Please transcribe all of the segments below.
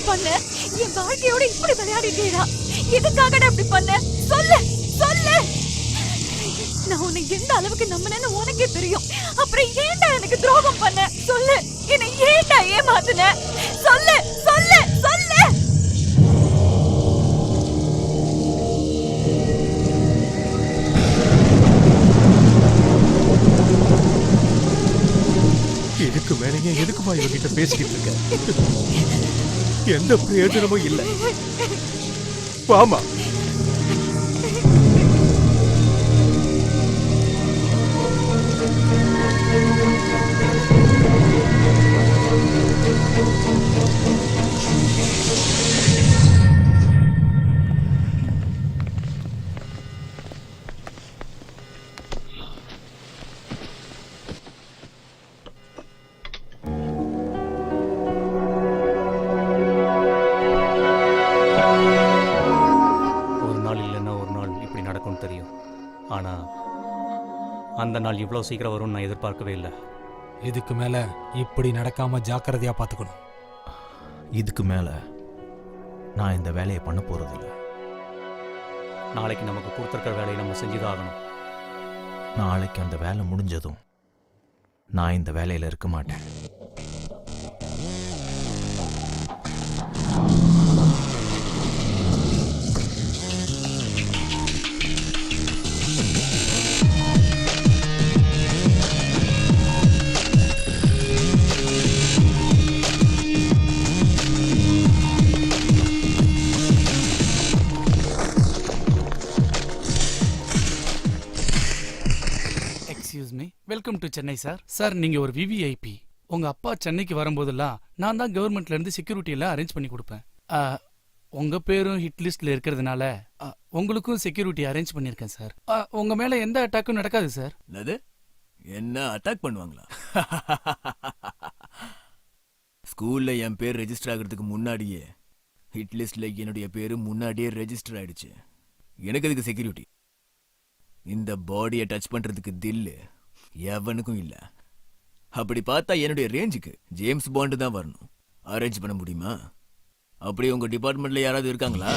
இப்படி பண்ண? என் வாழ்க்கையோட இப்படி விளையாடிட்டேடா. எதுக்காகடா இப்படி பண்ண? சொல்லு சொல்லு. நான் உன்னை எந்த அளவுக்கு நம்பினேன்னு உனக்கே தெரியும். அப்புறம் ஏன்டா எனக்கு துரோகம் பண்ண? சொல்லு. என்னை ஏன்டா ஏமாத்துன? சொல்லு சொல்லு சொல்லு. இதுக்கு மேலேயே எதுக்குமா இவகிட்ட பேசிக்கிட்டு இருக்க? எந்த பிரயோஜனமும் இல்லை. வாமா. தெரியும். ஆனால் அந்த நாள் இவ்வளோ சீக்கிரம் வரும்னு நான் எதிர்பார்க்கவே இல்லை. இதுக்கு மேலே இப்படி நடக்காமல் ஜாக்கிரதையாக பார்த்துக்கணும். இதுக்கு மேலே நான் இந்த வேலையை பண்ண போகிறதில்ல. நாளைக்கு நமக்கு கொடுத்துருக்கிற வேலையை நம்ம செஞ்சுதான் ஆகணும். நாளைக்கு அந்த வேலை முடிஞ்சதும் நான் இந்த வேலையில் இருக்க மாட்டேன். Welcome to Chennai sir. Sir நீங்க ஒரு விவிஐபி. உங்க அப்பா சென்னைக்கு வரும்போதெல்லாம் நான் தான் கவர்மெண்ட்ல இருந்து செக்யூரிட்டி எல்லாம் அரேஞ்ச் பண்ணி கொடுப்பேன். உங்க பேரும் ஹிட் லிஸ்ட்ல இருக்கிறதுனால உங்களுக்கும் செக்யூரிட்டி அரேஞ்ச் பண்ணிருக்கேன் சார். உங்க மேல எந்த அட்டாக்கும் நடக்காது சார். என்ன அட்டாக் பண்ணுவாங்களா? ஸ்கூல்ல என் பேர் ரெஜிஸ்டர் ஆகிறதுக்கு முன்னாடியே ஹிட் லிஸ்ட்ல என்னுடைய பேரு முன்னாடியே ரெஜிஸ்டர் ஆயிடுச்சு. எனக்கு அதுக்கு செக்யூரிட்டி. இந்த பாடியை டச் பண்றதுக்கு தில்லு எவனுக்கும் இல்ல. அப்படி பார்த்தா என்னுடைய ரேஞ்சுக்கு ஜேம்ஸ் பாண்டு தான் வரணும். அரேஞ்ச் பண்ண முடியுமா? அப்படி உங்க டிபார்ட்மெண்ட்ல யாராவது இருக்காங்களா?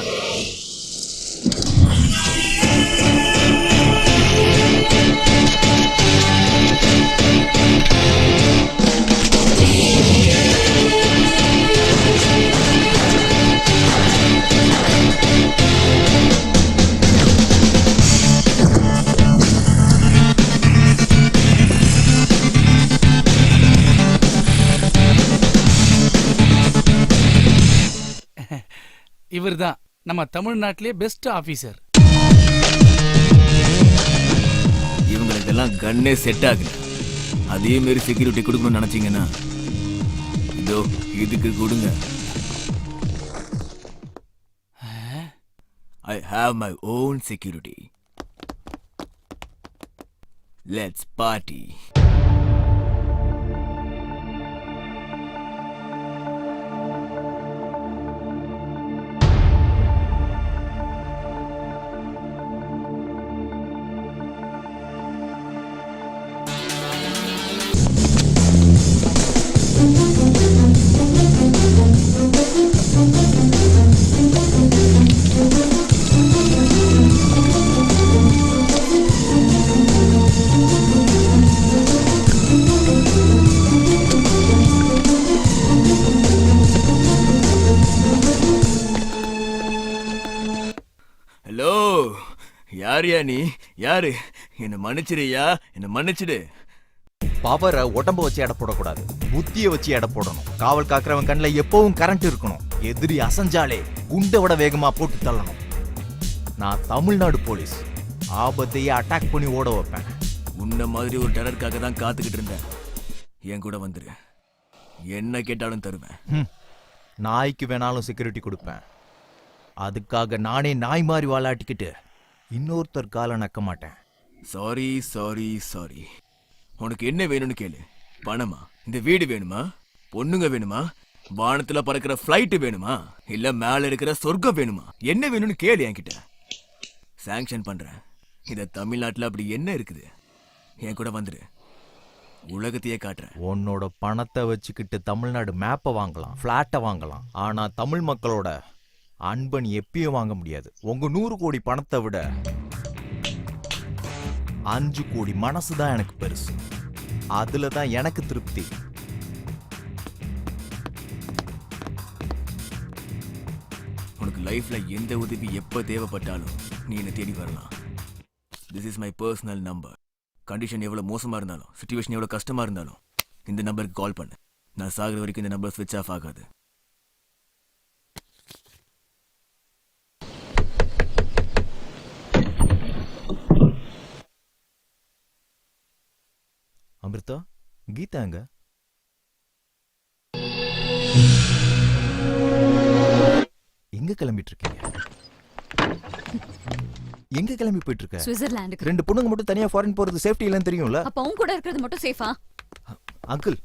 இவர் தான் நம்ம தமிழ்நாட்டிலே பெஸ்ட் ஆபீசர். இவங்களுக்கு எல்லாம் கண்ணே செட் ஆகல. அதே மாதிரி செக்யூரிட்டி கொடுக்கணும்னு நினைச்சீங்கன்னா இதோ இதுக்கு கொடுங்க. I have my own security. Let's party. Hello, யாரியா நீ? யாரு? என்ன மன்னிச்சிடுயா, என்ன மன்னிச்சிடு. பவரை உடம்ப வச்சு எடை போடக்கூடாது, புத்திய வச்சு எடை போடணும். காவல் காக்கிறவன் கண்ணில் எப்பவும் கரண்ட் இருக்கணும். எதிரி அசஞ்சாலே குண்டை விட வேகமா போட்டு தள்ளணும். நான் தமிழ்நாடு போலீஸ். ஆபத்தையே அட்டாக் பண்ணி ஓட வைப்பேன். உன்ன மாதிரி ஒரு டெரருக்காக தான் காத்துக்கிட்டு இருந்தேன். என் கூட வந்துரு, என்ன கேட்டாலும் தருவேன். நாய்க்கு வேணாலும் செக்யூரிட்டி கொடுப்பேன். அதுக்காக நானே நாய் மாதிரி வாலாட்டிக்கிட்டு இன்னொருத்தர் காலை நக்க மாட்டேன். Sorry sorry sorry. உனக்கு என்ன வேணும்னு கேளு. பணமா? இந்த வீடு வேணுமா? பொண்ணுங்க வேணுமா? வானத்துல பறக்கிற பிளைட் வேணுமா? இல்ல மேல இருக்கிற சொர்க்கம் வேணுமா? என்ன வேணும்னு கேளு என்கிட்ட. சாங்ஷன் பண்றேன். இத தமிழ்நாட்டுல அப்படி என்ன இருக்குது? என் கூட வந்துரு. உலகத்தையே காட்டுறேன். உன்னோட பணத்தை வச்சுக்கிட்டு தமிழ்நாடு மேப்பை வாங்கலாம், பிளாட்டை வாங்கலாம். ஆனா தமிழ் மக்களோட அன்பை நீ எப்பயும் வாங்க முடியாது. உங்க 100 கோடி பணத்தை விட 5 கோடி மனசு தான் எனக்கு பெருசு. அதுல தான் எனக்கு திருப்தி. உனக்கு லைஃப்ல எந்த உதவி எப்ப தேவைப்பட்டாலும் நீ என்ன தேடி வரலாம். This is my personal number. Condition எவ்வளவு மோசமா இருந்தாலும், சிச்சுவேஷன் எவ்வளவு கஷ்டமா இருந்தாலும் இந்த நம்பருக்கு கால் பண்ணு. நான் சாகுற வரைக்கும் இந்த நம்பர் ஸ்விட்ச் ஆஃப் ஆகாது. அமிர்தா, கீதா எங்க? எங்க கிளம்பிட்டு இருக்கீங்க? எங்க கிளம்பி போயிட்டு இருக்க? சுவிட்சர்லாந்துக்கு. 2 பொண்ணுங்க மட்டும் தனியா ஃபாரின் போறது சேஃப்டி இல்லன்னு தெரியும்ல? அப்ப அவங்க கூட இருக்கிறது மட்டும் சேஃபா? அங்கிள்,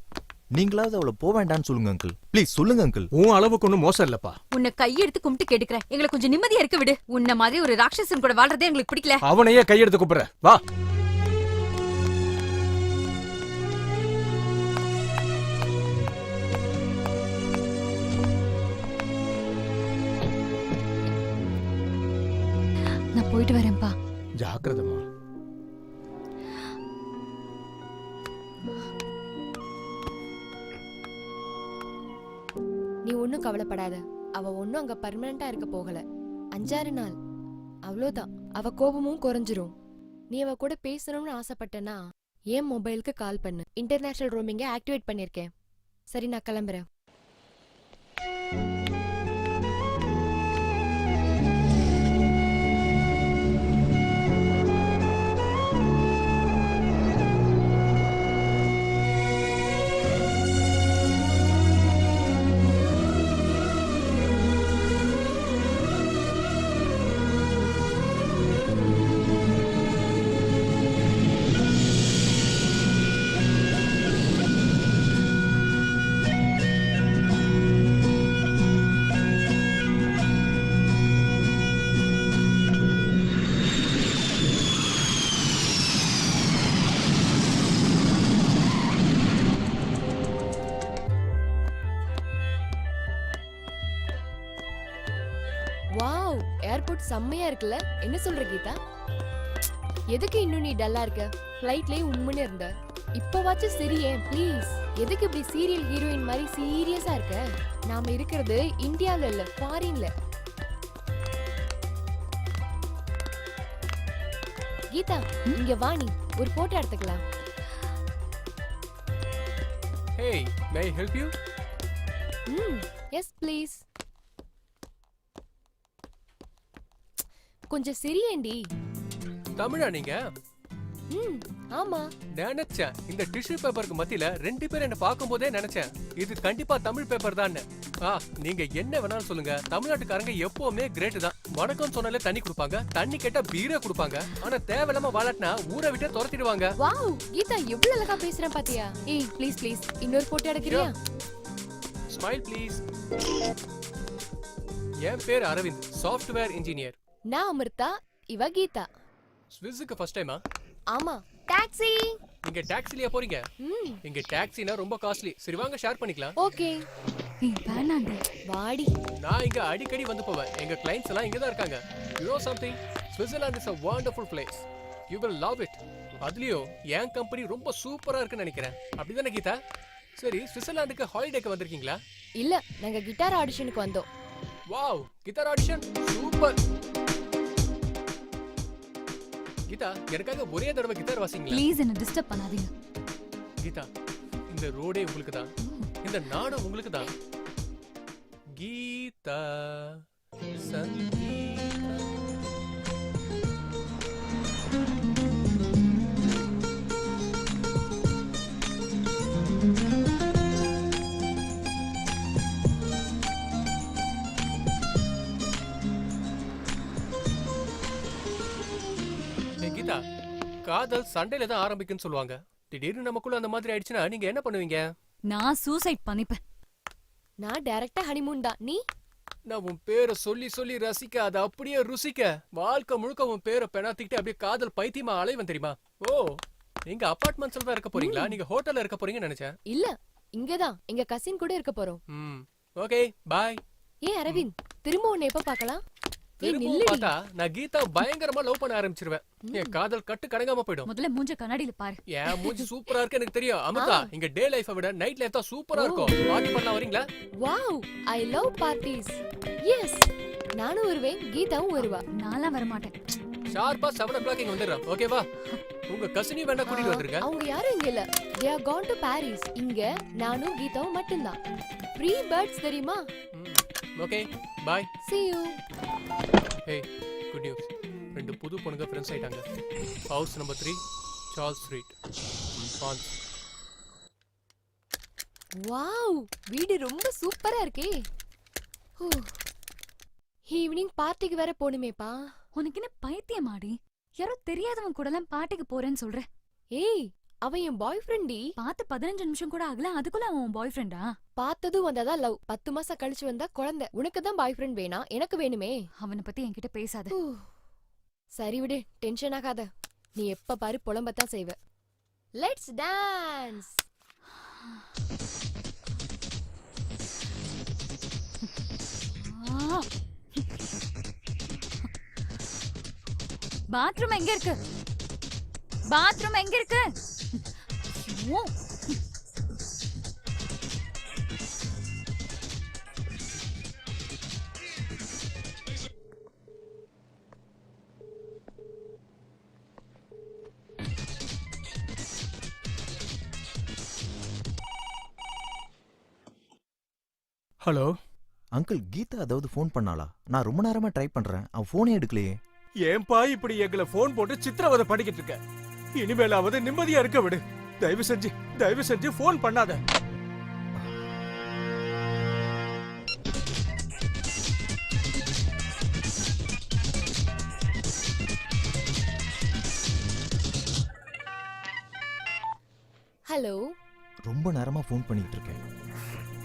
நீங்களாவது அவளை போக வேண்டாம்னு சொல்லுங்க அங்கிள். ப்ளீஸ் சொல்லுங்க அங்கிள். உன் அளவுக்கு ஒன்றும் மோசம் இல்லப்பா. உன்னை கையெடுத்து கும்பிட்டு கேட்டுக்கிறேன், எங்களை கொஞ்சம் நிம்மதியா இருக்க விடு. உன்ன மாதிரி ஒரு ராட்சசன் கூட வாழ்றதே எங்களுக்கு பிடிக்கல. அவனையே கையெடுத்து கூப்பிடுற, வா. நான் போயிட்டு வரேன்ப்பா. ஜாக்கிரதமா. நீ ஒன்னும் கவலைப்படாத. அவ ஒன்னும் அங்க பர்மனண்டா இருக்க போகல. 5-6 நாள் அவ்வளோதான். அவ கோபமும் குறைஞ்சிரும். நீ அவ கூட பேசணும்னு ஆசைப்பட்டனா என் மொபைலுக்கு கால் பண்ணு. இன்டர்நேஷனல் ரோமிங்க ஆக்டிவேட் பண்ணிருக்கேன். சரி, நான் கிளம்புறேன். வாவ், ஏர்போர்ட் செம்மையா இருக்குல்ல? என்ன சொல்ற கீதா? எதுக்கு இன்னும் நீ டல்லா இருக்க? ஃப்ளைட்லயே உண்மைன்னு இருந்த. இப்பவாச்சும் சரியே ப்ளீஸ். எதுக்கு இப்படி சீரியல் ஹீரோயின் மாதிரி சீரியஸா இருக்க? நாம இருக்கிறது இந்தியால இல்ல, ஃபாரின்ல. கீதா, இங்க வா, நீ ஒரு போட்டோ எடுத்துக்கலாம். Hey, may I help you? Yes please. கொஞ்சம் சிரியேண்டி. தமிழா நீங்க? ஆமா. நினைச்சேன், இந்த டிஷ்யூ பேப்பருக்கு மத்தியில 2 பேர் என்ன பார்க்கும்போதே நினைச்சேன் இது கண்டிப்பா தமிழ் பேப்பர் தான். நீங்க என்ன வேணாலும் சொல்லுங்க, தமிழ்நாட்டுக்காரங்க எப்பவுமே கிரேட் தான். வணக்கம் சொன்னாலே தண்ணி கொடுப்பாங்க, தண்ணி கேட்டா பீரே கொடுப்பாங்க. ஆனா தேவையில்லாம வாழாட்டினா ஊரை விட்டு துரத்திடுவாங்க. வாவ், கீதா எவ்வளவு அழகா பேசுறேன் பாத்தியா? ஏய் ப்ளீஸ் ப்ளீஸ், இன்னொரு போட்டோ எடுக்கறியா? Smile please. என் பேர் அரவிந்த், சாஃப்ட்வேர் இன்ஜினியர். நான் அமிர்தா, இவ கீதா. ஸ்விஸ்ஸுக்கு ஃபர்ஸ்ட் டைமா? ஆமா. டாக்ஸி. நீங்க டாக்ஸிலயா போறீங்க? இங்க டாக்ஸினா ரொம்ப காஸ்ட்லி. சரி வாங்க ஷேர் பண்ணிக்கலாம். ஓகே. ஏய் வேணாண்டி. வாடி. நான் இங்க அடிக்கடி வந்து போவேன். எங்க கிளையண்ட்ஸ் எல்லாம் இங்க தான் இருக்காங்க. You know something? Switzerland is a wonderful place. You will love it. அதுலயும் என் கம்பெனி ரொம்ப சூப்பரா இருக்குன்னு நினைக்கிறேன். அப்படிதானே கீதா? சரி, ஸ்விட்சர்லாந்துக்கு ஹாலிடேக்கு வந்திருக்கீங்களா? இல்ல, நாங்க கிட்டார் ஆடிஷனுக்கு வந்தோம். Wow, guitar audition super. Geetha, எனக்காக ஒரே தடவை கிட்டார் வாசிங்களா? ப்ளீஸ் என்ன டிஸ்டர்ப் பண்ணாதீங்க. கீதா, இந்த ரோடே உங்களுக்கு தான், இந்த நாடும் உங்களுக்கு தான். கீதா சங்கீதா. கீதா, காதல் சண்டையில தான் ஆரம்பிக்குன்னு சொல்லுவாங்க. திடீர்னு நமக்குள்ள அந்த மாதிரி ஆயிடுச்சுன்னா நீங்க என்ன பண்ணுவீங்க? நான் சூசைட் பண்ணிப்பேன். நான் டைரக்டா ஹனிமூன் தான். நீ? நான் உன் பேரை சொல்லி சொல்லி ரசிக்க, அதை அப்படியே ருசிக்க, வாழ்க்கை முழுக்க உன் பேரை பெணாத்திக்கிட்டு அப்படியே காதல் பைத்தியமா அலைவன் தெரியுமா? ஓ, நீங்க அபார்ட்மெண்ட்ஸ்ல தான் இருக்க போறீங்களா? நீங்க ஹோட்டல்ல இருக்க போறீங்கன்னு நினைச்சேன். இல்ல இங்கதான் எங்க கசின் கூட இருக்க போறோம். Okay bye. ஏன் அரவிந்த் திரும்ப உன்னை எப்ப பார்க்கலாம்? திரும்பவும் பார்த்தா நான் கீதா பயங்கரமா லவ் பண்ண ஆரம்பிச்சிருவேன். என் காதல் கட்டு கடங்காம போயிடும். முதல்ல மூஞ்ச கண்ணாடியில பாரு. ஏன் மூஞ்சி சூப்பரா இருக்கு எனக்கு தெரியும். அமிர்தா இங்க டே லைஃபை விட நைட் லைஃப் தான் சூப்பரா இருக்கும். பார்ட்டி பண்ணலாம் வரீங்களா? Wow I love parties. Yes நானும் வருவேன், கீதாவும் வருவா. நான்லாம் வர மாட்டேன். ஷார்ப்பா 7 o'clock இங்க வந்துடுறேன். ஓகேவா? உங்க கசினி வேணா கூட்டிட்டு வந்துருங்க. அவங்க யாரும் இங்க இல்ல. they are gone to Paris. இங்க நானும் கீதாவும் மட்டும்தான். ஃப்ரீ பேர்ட்ஸ் தெரியுமா? Okay bye. see you. Hey good news. 2 புது பொண்ணுங்க ஃப்ரெண்ட்ஸ் ஆயிட்டாங்க. House number 3 Charles street. France. Wow வீடு ரொம்ப சூப்பரா இருக்கே. ஈவினிங் பார்ட்டிக்கு வேற போணுமேப்பா. உனக்கு என்ன பைத்தியமாடி? யாரோ தெரியாதவன் கூட எல்லாம் பார்ட்டிக்கு போறேன்னு சொல்ற. ஏய் அவன் என் பாய் ஃப்ரெண்டி. பார்த்து 15 நிமிஷம் கூட ஆகல, அதுக்குள்ள அவன் பாய் ஃப்ரெண்டா? பார்த்ததும் வந்தாதான் லவ், 10 மாசம் கழிச்சு வந்தா குழந்தை. உனக்கு தான் பாய் ஃப்ரெண்ட் வேணா, எனக்கு வேணுமே. அவனை பத்தி என்கிட்ட பேசாத. சரி விடு, டென்ஷன் ஆகாத. நீ எப்ப பாரு புலம்பத்தான் செய்வ. Let's dance. பாத்ரூம் எங்க இருக்கு? பாத்ரூம் எங்க இருக்கு? ஹலோ அங்கிள், கீதா அதாவது ஃபோன் பண்ணாளா? நான் ரொம்ப நேரமா ட்ரை பண்றேன், அவன் ஃபோனே எடுக்கலையே. ஏன்பா இப்படி எங்களை போன் போட்டு சித்திரவதை பண்ணிக்கிட்டு இருக்க? இனிமேலாவது நிம்மதியா இருக்க விடு. தயவு செஞ்சு போன் பண்ணாத. ஹலோ. ரொம்ப நேரமா ஃபோன் பண்ணிட்டு இருக்கேன்.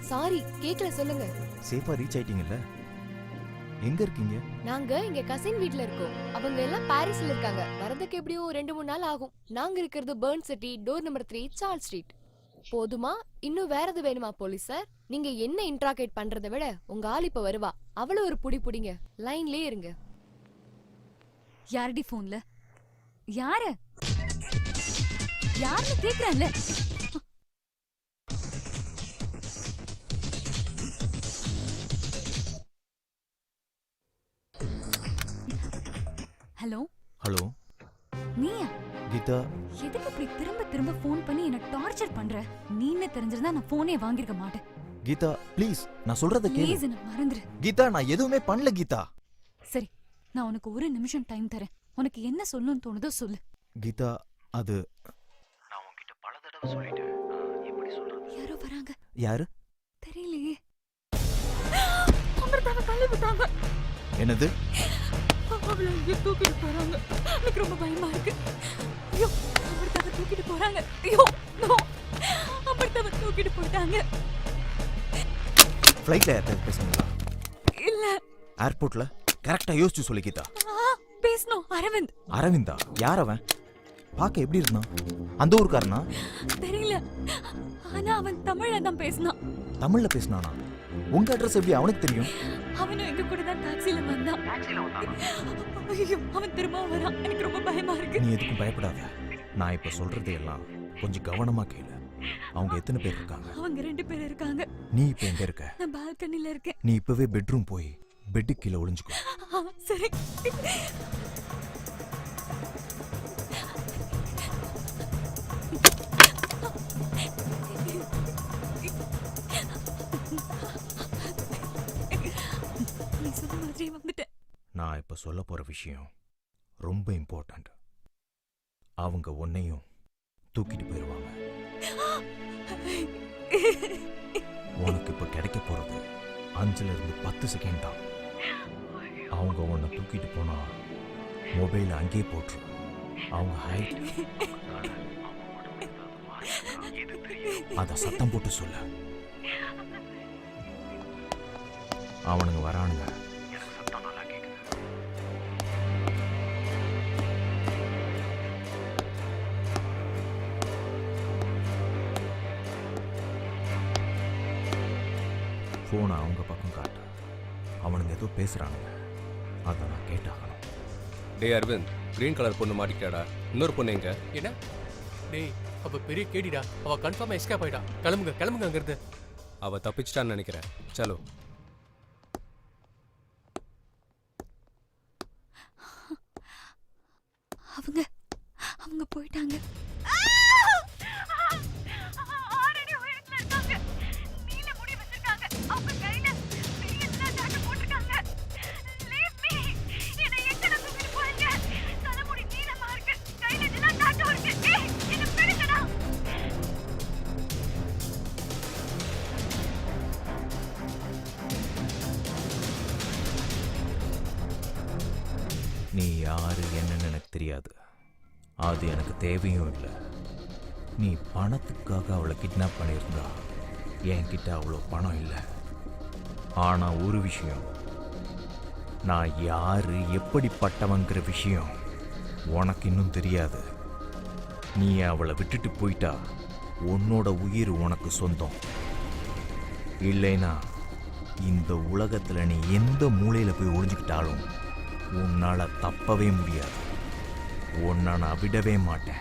சாரி கேக்கல, சொல்லுங்க. சேஃபா ரீச் ஆயிட்டீங்கல்ல? எங்க இருக்கீங்க? நாங்க எங்க கசின் வீட்ல இருக்கோம். அவங்க எல்லாம் பாரிஸ்ல இருக்காங்க. வரதுக்கு எப்படியும் 2-3 நாள் ஆகும். நாங்க இருக்கிறது burn city, door number 3 Charles street. போதுமா? இன்னும் வேற எது வேணுமா போலீஸ் சார்? நீங்க என்ன இன்ட்ராகேட் பண்றதை விட உங்க ஆள் இப்ப வருவா. அவள ஒரு புடிங்க. லைன்லயே இருங்க. யாரடி போன்ல? யாரு யாருன்னு கேக்குறேன்ல. ஹலோ. ஹலோ நீயா? கீதா, எதுக்கு இப்படி திரும்ப திரும்ப ஃபோன் பண்ணி என்ன டார்ச்சர் பண்ற? நீன்னு தெரிஞ்சிருந்தா நான் ஃபோனே வாங்கிருக்க மாட்டேன். கீதா ப்ளீஸ், நான் சொல்றத கேளு. ப்ளீஸ் என்ன மறந்துரு. கீதா, நான் எதுவுமே பண்ணல கீதா. சரி, நான் உனக்கு 1 நிமிஷம் டைம் தரேன். உனக்கு என்ன சொல்லணும்னு தோணுதோ சொல்லு. கீதா, அது நான் உன்கிட்ட பல தடவை சொல்லிட்டேன். எப்படி சொல்றது? யாரோ வராங்க. யாரு? தெரியலையே. அமிர்தாவை தள்ளி விட்டாங்க. என்னது? அவளை இங்கே தூக்கிட்டு போறாங்க. எனக்கு ரொம்ப பயமா இருக்கு. ஐயோ, அமிர்தாவை தூக்கிட்டு போறாங்க. ஐயோ நோ, அமிர்தாவை தூக்கிட்டு போயிட்டாங்க. ஃப்ளைட்ல யார்கிட்ட பேசுனீங்களா? இல்ல. ஏர்போர்ட்ல? கரெக்டா யோசிச்சு சொல்லு கீதா. பேசணும். அரவிந்த். அரவிந்தா? யார் அவன்? பார்க்க எப்படி இருந்தான்? அந்த ஊருக்காரனா? தெரியல, ஆனா அவன் தமிழ்ல தான் பேசினான். தமிழ்ல பேசினானா? உங்க அட்ரஸ் எப்படி அவனுக்கு தெரியும்? அவனும் எங்க கூட தான் டாக்ஸில வந்தான். ஐயோ, அவன் திரும்ப வரான். எனக்கு ரொம்ப பயமா இருக்கு. நீ எதுக்கும் பயப்படாத. நான் இப்ப சொல்றது எல்லாம் கொஞ்சம் கவனமா கேளு. அவங்க எத்தனை பேர் இருக்காங்க? அவங்க 2 பேர் இருக்காங்க. நீ இப்ப எங்க இருக்க? நான் பால்கனில இருக்கேன். நீ இப்பவே பெட்ரூம் போய் பெட்டு கீழே ஒளிஞ்சுக்கோ. சரி. நீ சொன்ன மாதிரி வந்துட்டேன். நான் இப்ப சொல்ல போற விஷயம் ரொம்ப இம்பார்ட்டன்ட். அவங்க உன்னையும் தூக்கிட்டு போயிருவாங்க. உனக்கு இப்ப கிடைக்க போறது 5 to 10 செகண்ட் தான். அவங்க உன்னை தூக்கிட்டு போனா மொபைல் அங்கேயே போட்டுரு. அவங்க ஹைட் அத சத்தம் போட்டு சொல்ல. அவனுங்க வரானுங்க. ஃபோனை அவங்க பக்கம் காட்டு. அவனுங்க ஏதோ பேசுறானுங்க, அதை நான் கேட்டாகணும். டேய் அரவிந்த், கிரீன் கலர் பொண்ணு மாட்டிக்கிட்டாடா. இன்னொரு பொண்ணு எங்க? என்ன டேய், அப்ப பெரிய கேடிடா. அவ கன்ஃபார்மா எஸ்கேப் ஆயிட்டா. கிளம்புங்க கிளம்புங்க அங்கிருந்து. அவ தப்பிச்சிட்டான்னு நினைக்கிறேன். சலோ. அவங்க போயிட்டாங்க. நீ யாரு என்னன்னு எனக்கு தெரியாது, அது எனக்கு தேவையும் இல்லை. நீ பணத்துக்காக அவளை கிட்னாப் பண்ணியிருந்தா என்கிட்ட அவ்வளோ பணம் இல்லை. ஆனால் ஒரு விஷயம், நான் யாரு எப்படிப்பட்டவங்கிற விஷயம் உனக்கு இன்னும் தெரியாது. நீ அவளை விட்டுட்டு போயிட்டா உன்னோட உயிர் உனக்கு சொந்தம். இல்லைனா இந்த உலகத்தில் நீ எந்த மூலையில் போய் ஒளிஞ்சுக்கிட்டாலும் உன்னால் தப்பவே முடியாது. உன்னை நான் விடவே மாட்டேன்.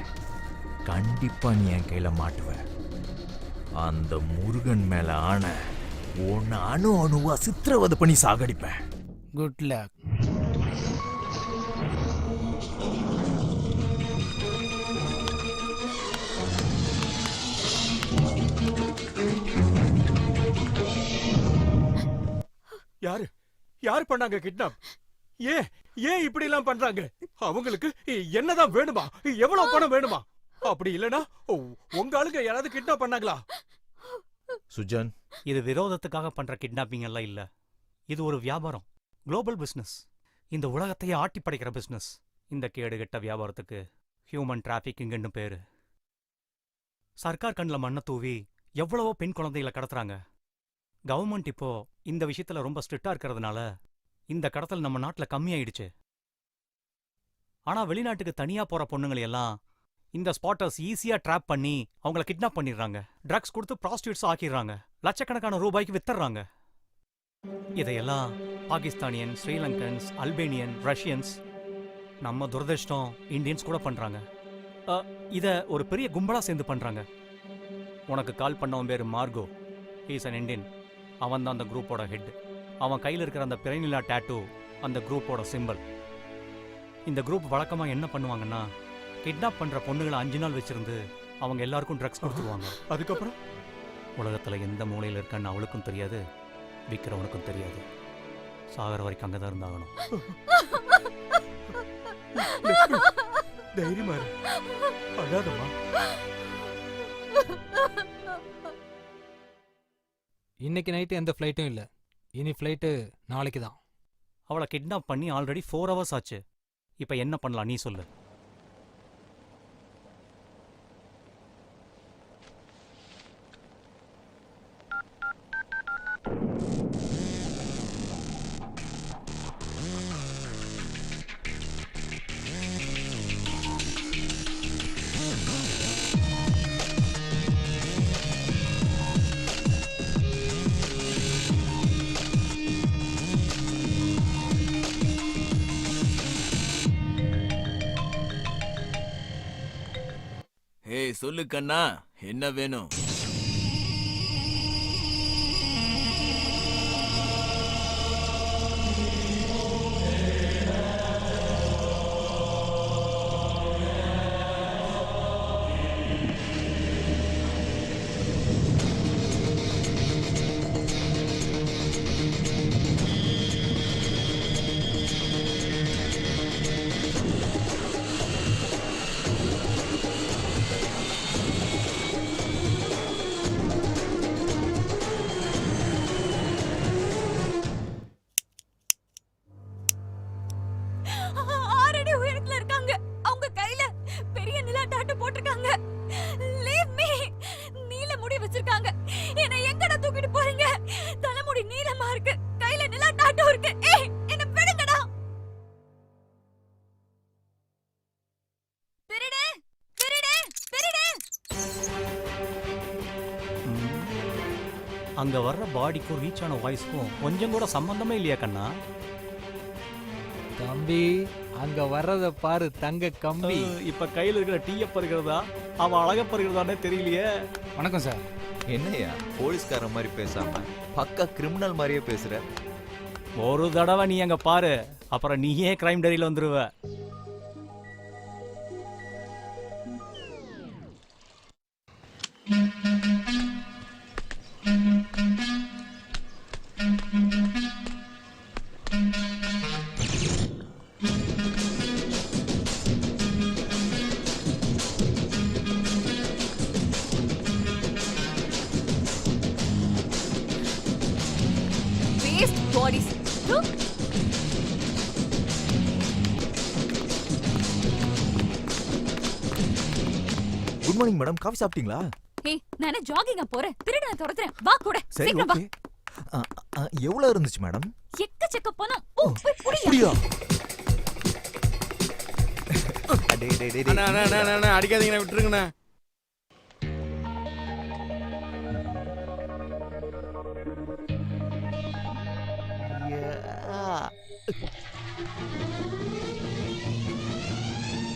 கண்டிப்பாக நீ என் கையில் மாட்டுவ. அந்த முருகன் மேலே ஆன உன்னை அணு அணுவா சித்திரவதை பண்ணி சாகடிப்பேன். Good luck. யாரு யாரு பண்ணாங்க கிட்னாப்? ஏன் ஏன் இப்படி எல்லாம் பண்றாங்க? அவங்களுக்கு என்னதான் வேணுமா? எவ்வளவு பணம் வேணுமா? அப்படி இல்லனா உங்க ஆளுங்க யாராவது கிட்னாப் பண்ணாங்களா? சுஜன், இது விரோதத்துக்காக பண்ற கிட்னாப்பிங் எல்லாம் இல்ல. இது ஒரு வியாபாரம், குளோபல் பிசினஸ், இந்த உலகத்தையே ஆட்டி படைக்கிற பிசினஸ். இந்த கேடுகெட்ட வியாபாரத்துக்கு ஹியூமன் டிராஃபிக்கிங்னு பேரு. சர்க்கார் கண்ணில் மண்ணை தூவி எவ்வளவோ பெண் குழந்தைகளை கடத்துறாங்க. கவர்மெண்ட் இப்போ இந்த விஷயத்துல ரொம்ப ஸ்ட்ரிக்டா இருக்கிறதுனால இந்த கடத்தல் நம்ம நாட்டில் கம்மியாயிடுச்சு. ஆனா வெளிநாட்டுக்கு தனியா போற பொண்ணுங்களை எல்லாம் இந்த ஸ்பாட்டர்ஸ் ஈஸியா ட்ராப் பண்ணி அவங்கள கிட்னாப் பண்ணிடுறாங்க. ட்ரக்ஸ் கொடுத்து ப்ராஸ்டியூட்ஸ் ஆக்கிடுறாங்க. லட்சக்கணக்கான ரூபாய்க்கு வித்துறாங்க. இதையெல்லாம் பாகிஸ்தானியன், ஸ்ரீலங்கன்ஸ், அல்பேனியன், ரஷ்யன்ஸ், நம்ம துரதிருஷ்டம் இந்தியன்ஸ் கூட பண்றாங்க. இத ஒரு பெரிய கும்பலா சேர்ந்து பண்றாங்க. உனக்கு கால் பண்ணவன் பேரு மார்கோ. He's an Indian. அவன் தான் அந்த குரூப்போட ஹெட். அவன் கையில் இருக்கிற அந்த பிறைநிலா டேட்டூ அந்த குரூப்போட சிம்பல். இந்த குரூப் வழக்கமா என்ன பண்ணுவாங்கன்னா, கிட்னாப் பண்ற பொண்ணுகளை 5 நாள் வச்சிருந்து அவங்க எல்லாருக்கும் ட்ரக்ஸ் கொடுத்துருவாங்க. அதுக்கப்புறம் உலகத்துல எந்த மூலையில் இருக்கான்னு அவளுக்கும் தெரியாது, விற்கிறவனுக்கும் தெரியாது. சாகர வரைக்கும் அங்கதான் இருந்தாகணும். தைரியமா இரு, அழாதம்மா. இன்னைக்கு நைட்டு எந்த ஃப்ளைட்டும் இல்லை. இனி ஃப்ளைட்டு நாளைக்கு தான். அவளை கிட்னாப் பண்ணி ஆல்ரெடி 4 hours ஆச்சு. இப்ப என்ன பண்ணலாம் நீ சொல்லு. ஏய் சொல்லு கண்ணா, என்ன வேணும்? அங்க வர்ற பாடிக்கும் ரீச் ஆன வாய்ஸ்க்கும் கொஞ்சம் கூட சம்பந்தமே இல்லையா கண்ணா? தம்பி அங்க வர்றத பாரு தங்க கம்பி. இப்ப கையில இருக்கிற டீயப்ப இருக்கிறதா அவன் அழகப்ப இருக்கிறதானே தெரியலையே. வணக்கம் சார். என்னையா போலீஸ்காரன் மாதிரி பேசாம பக்கா கிரிமினல் மாதிரியே பேசுற? ஒரு தடவை நீ அங்க பாரு, அப்புறம் நீயே கிரைம் டைரியில வந்துருவ. Waste bodies. Look. Good morning madam, coffee சாப்பிட்டீங்களா? ஏய், நானே ஜாகிங்கா போறேன். திருடனை துரத்துறேன். வா கூட. சரி, சீக்கிரம் வா. ஓகே. எவ்வளவு இருந்துச்சு மேடம்? எக்கச்சக்க பணம். ஓ, போய் புடியா. அப்படியா? அடிக்காதீங்கண்ணா, விட்டுருங்கண்ணா.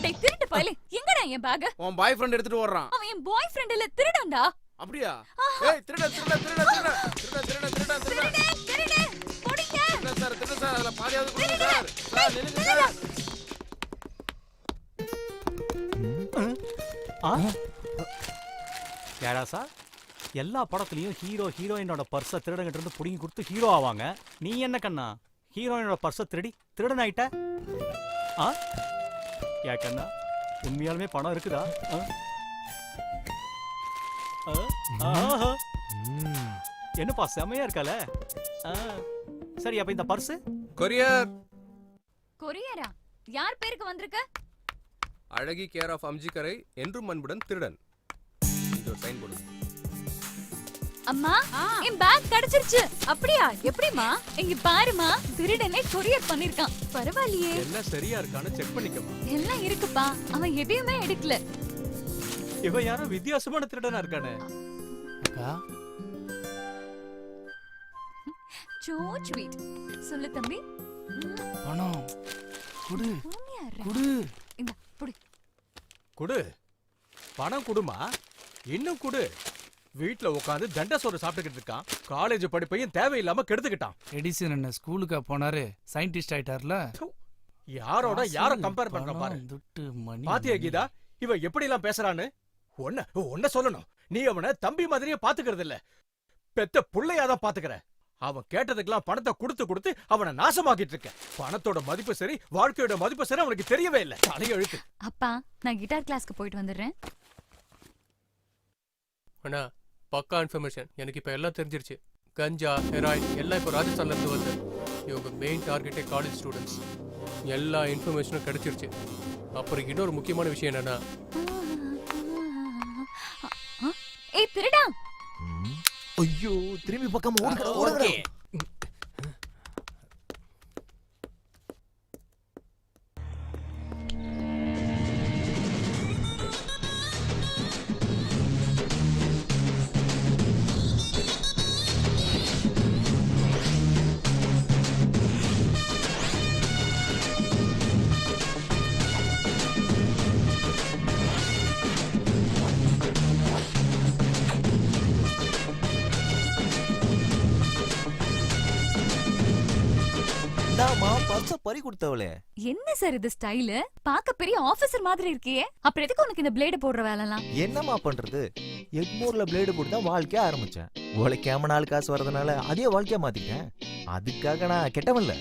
டேய் திருட்டு பயலே, எங்கடா என் பேக்? உன் பாய் ஃப்ரெண்ட் எடுத்துட்டு ஓடுறான். அவன் என் பாய் ஃப்ரெண்ட் இல்ல, திருடன்டா. அப்படியா? ஏய், திருட திருட திருட திருட திருட திருட திருட திருட திருடே, போடிங்க. திருட சார், அதுல பாதியாவது கொடுங்க சார். சார் நில்லுங்க சார். ஏடா சார், எல்லா படத்துலயும் ஹீரோ ஹீரோயினோட பர்ஸை திருடங்கிட்ட இருந்து புடிங்கி கொடுத்து ஹீரோ ஆவாங்க. நீ என்ன கண்ணா ஹீரோயினோட பர்ஸை திருடி திருடன் ஆயிட்ட? ஆ ஏ கண்ணா, உண்மையாலுமே பணம் இருக்குதா? என்னப்பா செமையா இருக்கால? சரி, அப்ப இந்த பர்ஸ் கொரியர். கொரியரா? யார் பேருக்கு வந்திருக்க? அழகி கேர் ஆஃப் அம்ஜிக்கரை என்றும் அன்புடன் திருடன். இது ஒரு சைன் போடுங்க. அம்மா, என் பேக் கிடைச்சிருச்சு. அப்படியா? எப்படிமா? இங்க பாருமா, திருடனே கொரியர் பண்ணிருக்கான். பரவாயில்லையே. எல்லாம் சரியா இருக்கான்னு செக் பண்ணிக்கமா. எல்லாம் இருக்குப்பா, அவன் எதையுமே எடுக்கல. இவன் யாரோ வித்தியாசமான திருடனா இருக்கானே. அக்கா சோ ஸ்வீட். சொல்லு தம்பி. பணம் குடு பொறுமையா இரு. குடு. இந்த புடி. குடு. பணம் குடுமா. இன்னும் குடு. வீட்ல உட்காந்து தண்ட சோறு சாப்பிட்டுக்கிட்டு இருக்கான். காலேஜ் படிப்பையும் தேவையில்லாம கெடுத்துக்கிட்டான். எடிசன் என்ன ஸ்கூலுக்கா போனாரு, சயின்டிஸ்ட் ஆயிட்டார்ல. யாரோட யார கம்பேர் பண்ற பாரு. துட்டு மணி. பாத்தியா கீதா, இவன் எப்படி எல்லாம் பேசுறான்னு? ஒன்ன சொல்லணும், நீ அவனை தம்பி மாதிரியே பாத்துக்கிறது இல்ல, பெத்த புள்ளையாதான் பாத்துக்கிற. அவன் கேட்டதுக்கெல்லாம் பணத்தை கொடுத்து கொடுத்து அவனை நாசமாக்கிட்டு இருக்க. பணத்தோட மதிப்பு சரி, வாழ்க்கையோட மதிப்பு சரி அவனுக்கு தெரியவே இல்ல. தலையெழுத்து. அப்பா, நான் கிட்டார் கிளாஸ்க்கு போயிட்டு வந்துடுறேன். அண்ணா, பக்கா இன்ஃபர்மேஷன். எனக்கு இப்ப எல்லாம் தெரிஞ்சிருச்சு. கஞ்சா, ஹெராயின் எல்லாம் இப்போ ராஜஸ்தான்ல இருந்து வருது. இவங்க மெயின் டார்கெட்டே காலேஜ் ஸ்டூடெண்ட்ஸ். எல்லா இன்ஃபர்மேஷனும் கிடைச்சிருச்சு. அப்புறம் இன்னொரு முக்கியமான விஷயம் என்னன்னா, ஏய் திருடா, ஐயோ, திரும்பி பக்கம் ஓடுங்க. பறி கொடுத்தவளே. என்ன சார் இது ஸ்டைல்? பாக்க பெரிய ஆபீசர் மாதிரி இருக்கியே. அப்புறம் எதுக்கு உனக்கு இந்த பிளேட் போடுற வேலைலாம்? என்னமா பண்றது, எக்மோர்ல பிளேடு போட்டு தான் வாழ்க்கைய ஆரம்பிச்சேன். உழைக்காம 4 காசு வரதுனால அதே வாழ்க்கையா மாத்திட்டேன். அதுக்காக நான் கெட்டவன்ல,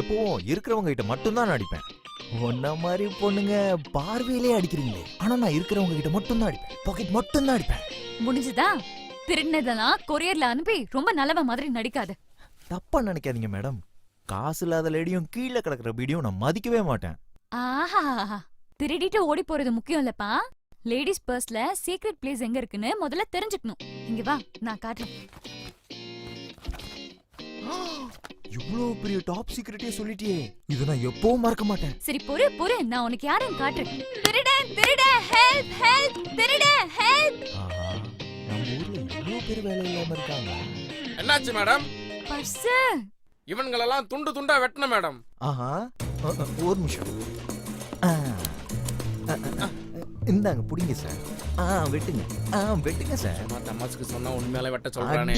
எப்பவும் இருக்கிறவங்க கிட்ட மட்டும்தான் அடிப்பேன். ஒன்ன மாதிரி பொண்ணுங்க பார்வையிலே அடிக்கிறீங்களே, ஆனா நான் இருக்கிறவங்க கிட்ட மட்டும்தான் அடிப்பேன். பாக்கெட் மட்டும்தான் அடிப்பேன். முடிஞ்சுதா? திருடினதெல்லாம் கொரியர்ல அனுப்பி ரொம்ப நல்லவ மாதிரி நடிக்காத. தப்பா நினைக்காதீங்க மேடம். காசு இல்லாத லேடியும் கீழே கிடக்குற வீடியும் நான் மதிக்கவே மாட்டேன். ஆஹா, திருடிட்டு ஓடி போறது முக்கியம் இல்லப்பா. லேடிஸ் பர்ஸ்ல சீக்ரெட் பிளேஸ் எங்க இருக்குன்னு முதல்ல தெரிஞ்சுக்கணும். இங்க வா, நான் காட்டுறேன். இவ்வளவு பெரிய டாப் சீக்ரெட்டே சொல்லிட்டியே, இது நான் எப்பவும் மறக்க மாட்டேன். சரி பொறு பொறு, நான் உனக்கு யாருன்னு காட்டுறேன். திருடன் திருடன், ஹெல்ப் ஹெல்ப், திருடன் ஹெல்ப். நம்ம ஊர்ல இவ்வளவு பேர் வேலை இல்லாம இருக்காங்க. என்னாச்சு மேடம்? பர்ஸ். இவன்களெல்லாம் துண்டு துண்டா வெட்டன மேடம். ஆஹா, ஒரு நிமிஷம். இந்தாங்க புடிங்க சார். வெட்டுங்க. வெட்டுங்க சார். தமாசுக்கு சொன்னா உண்மையாலே வெட்ட சொல்றானே.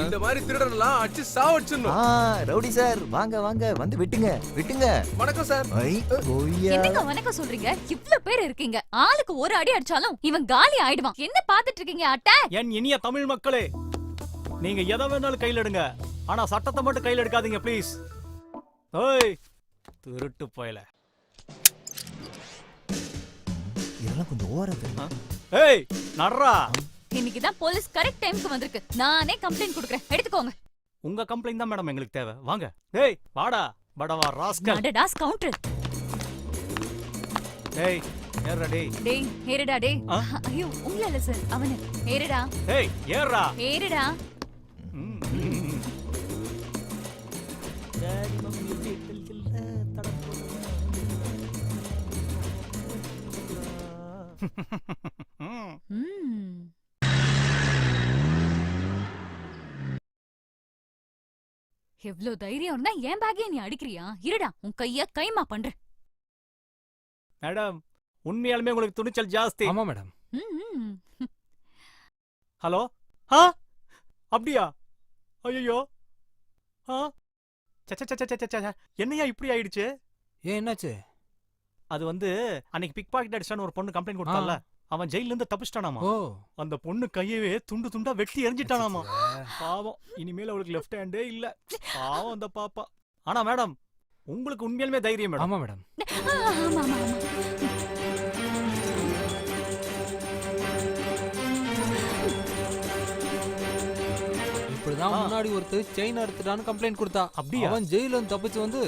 இந்த மாதிரி திருடனெல்லாம் அடிச்சு சாவடிச்சிடணும். ரவுடி சார், வாங்க வாங்க, வந்து வெட்டுங்க வெட்டுங்க. வணக்கம் சார். என்னங்க வணக்கம் சொல்றீங்க? இவ்ளோ பேர் இருக்கீங்க, ஆளுக்கு ஒரு அடி அடிச்சாலும் இவன் காலி ஆயிடுவான். என்ன பாத்துட்டு இருக்கீங்க அட்டை? என் இனிய தமிழ் மக்களே, நீங்க எதை வேணாலும் கையில் எடுங்க, ஆனா சட்டத்தை மட்டும் கையில் எடுக்காதீங்க ப்ளீஸ். ஏய் திருட்டு போயல, இதெல்லாம் கொஞ்சம் ஓரது. ஏய் நர்ரா, இன்னைக்கு தான் போலீஸ் கரெக்ட் டைம்க்கு வந்திருக்கு. நானே கம்ப்ளைன்ட் கொடுக்கறேன், எடுத்துக்கோங்க. உங்க கம்ப்ளைண்ட் தான் மேடம் எங்களுக்கு தேவை. வாங்க. ஏய் வாடா படவா ராஸ்கல். அடடா ஸ்கவுண்டர். ஏய் ஏறடா டேய். டேய் ஏறடா டேய். ஐயோ உங்கள இல்ல சார், அவனே. ஏறடா. ஏய் ஏறடா. ஏறடா. டாடி மம்மி வீட்டில் இல்ல தடப்போ. எவ்ளோ தைரியம் இருந்தா என் பேக்கே நீ அடிக்கிறியா? இருடா, உன் கைய கைமா பண்ற. மேடம், உண்மையாலுமே உங்களுக்கு துணிச்சல் ஜாஸ்தி. ஆமா மேடம். ஹலோ. அப்படியா? ஐயோ. என்னையா இப்படி ஆயிடுச்சு? ஏன் என்னாச்சு? அது வந்து அன்னைக்கு பிக் பாக்கெட் அடிச்சான்னு ஒரு பொண்ணு கம்ப்ளைண்ட் கொடுத்தால, அவன் ஜெயில இருந்து தப்பிச்சிட்டானாமா. அந்த பொண்ணு கையவே துண்டு துண்டா வெட்டி எரிஞ்சிட்டானாமா. பாவம், இனிமேல் அவளுக்கு லெஃப்ட் ஹேண்டே இல்ல. பாவம் அந்த பாப்பா. ஆனா மேடம், உங்களுக்கு உண்மையாலுமே தைரியம் மேடம். ஆமா மேடம். இப்படிதான் முன்னாடி ஒருத்தர் செயின் அறுத்துட்டான்னு கம்ப்ளைண்ட் கொடுத்தா. அப்படியா? அவன் ஜெயில இருந்து தப்பிச்சு வந்து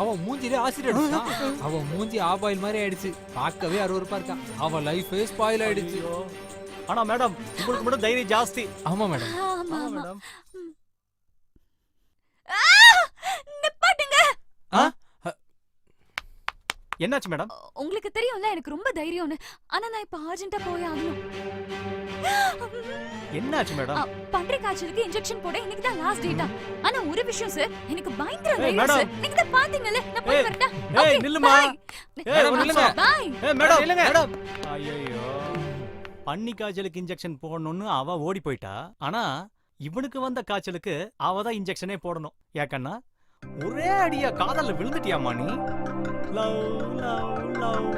அவன் மூஞ்சிலே ஆசிட் அடிச்சான். அவன் மூஞ்சி ஆபாயில் மாதிரி ஆயிடுச்சு. பார்க்கவே அருவருப்பா இருக்கான். அவன் லைஃபே ஸ்பாயில் ஆயிடுச்சு. ஆனா மேடம், உங்களுக்கு மட்டும் தைரியம் ஜாஸ்தி. ஆமா மேடம். மேடம். நிப்பாட்டுங்க. என்னாச்சு மேடம்? உங்களுக்கு தெரியும்ல எனக்கு ரொம்ப தைரியம்னு. ஆனா நான் இப்ப அர்ஜென்ட்டா போய் ஆகணும். என்னாச்சு மேடம்? பன்றி காய்ச்சலுக்கு இன்ஜெக்ஷன் போட இன்னைக்கு தான் லாஸ்ட் டேட்டா. ஆனா ஒரு விஷயம் சார், எனக்கு பயங்கர தைரியம் மேடம். சார். நீங்க தான் பாத்தீங்கல, நான் போய் வரட்டா. ஏய் நில்லுமா. மேடம் நில்லுங்க. பை. மேடம் நில்லுங்க. மேடம். ஐயோ. பன்னி காய்ச்சலுக்கு இன்ஜெக்ஷன் போடணும்னு அவ ஓடி போயிட்டா. ஆனா இவனுக்கு வந்த காய்ச்சலுக்கு அவ தான் இன்ஜெக்ஷனே போடணும். ஏக்கண்ணா, ஒரே அடியா காதல்ல விழுந்துட்டியாமா நீ? லவ் லவ் லவ்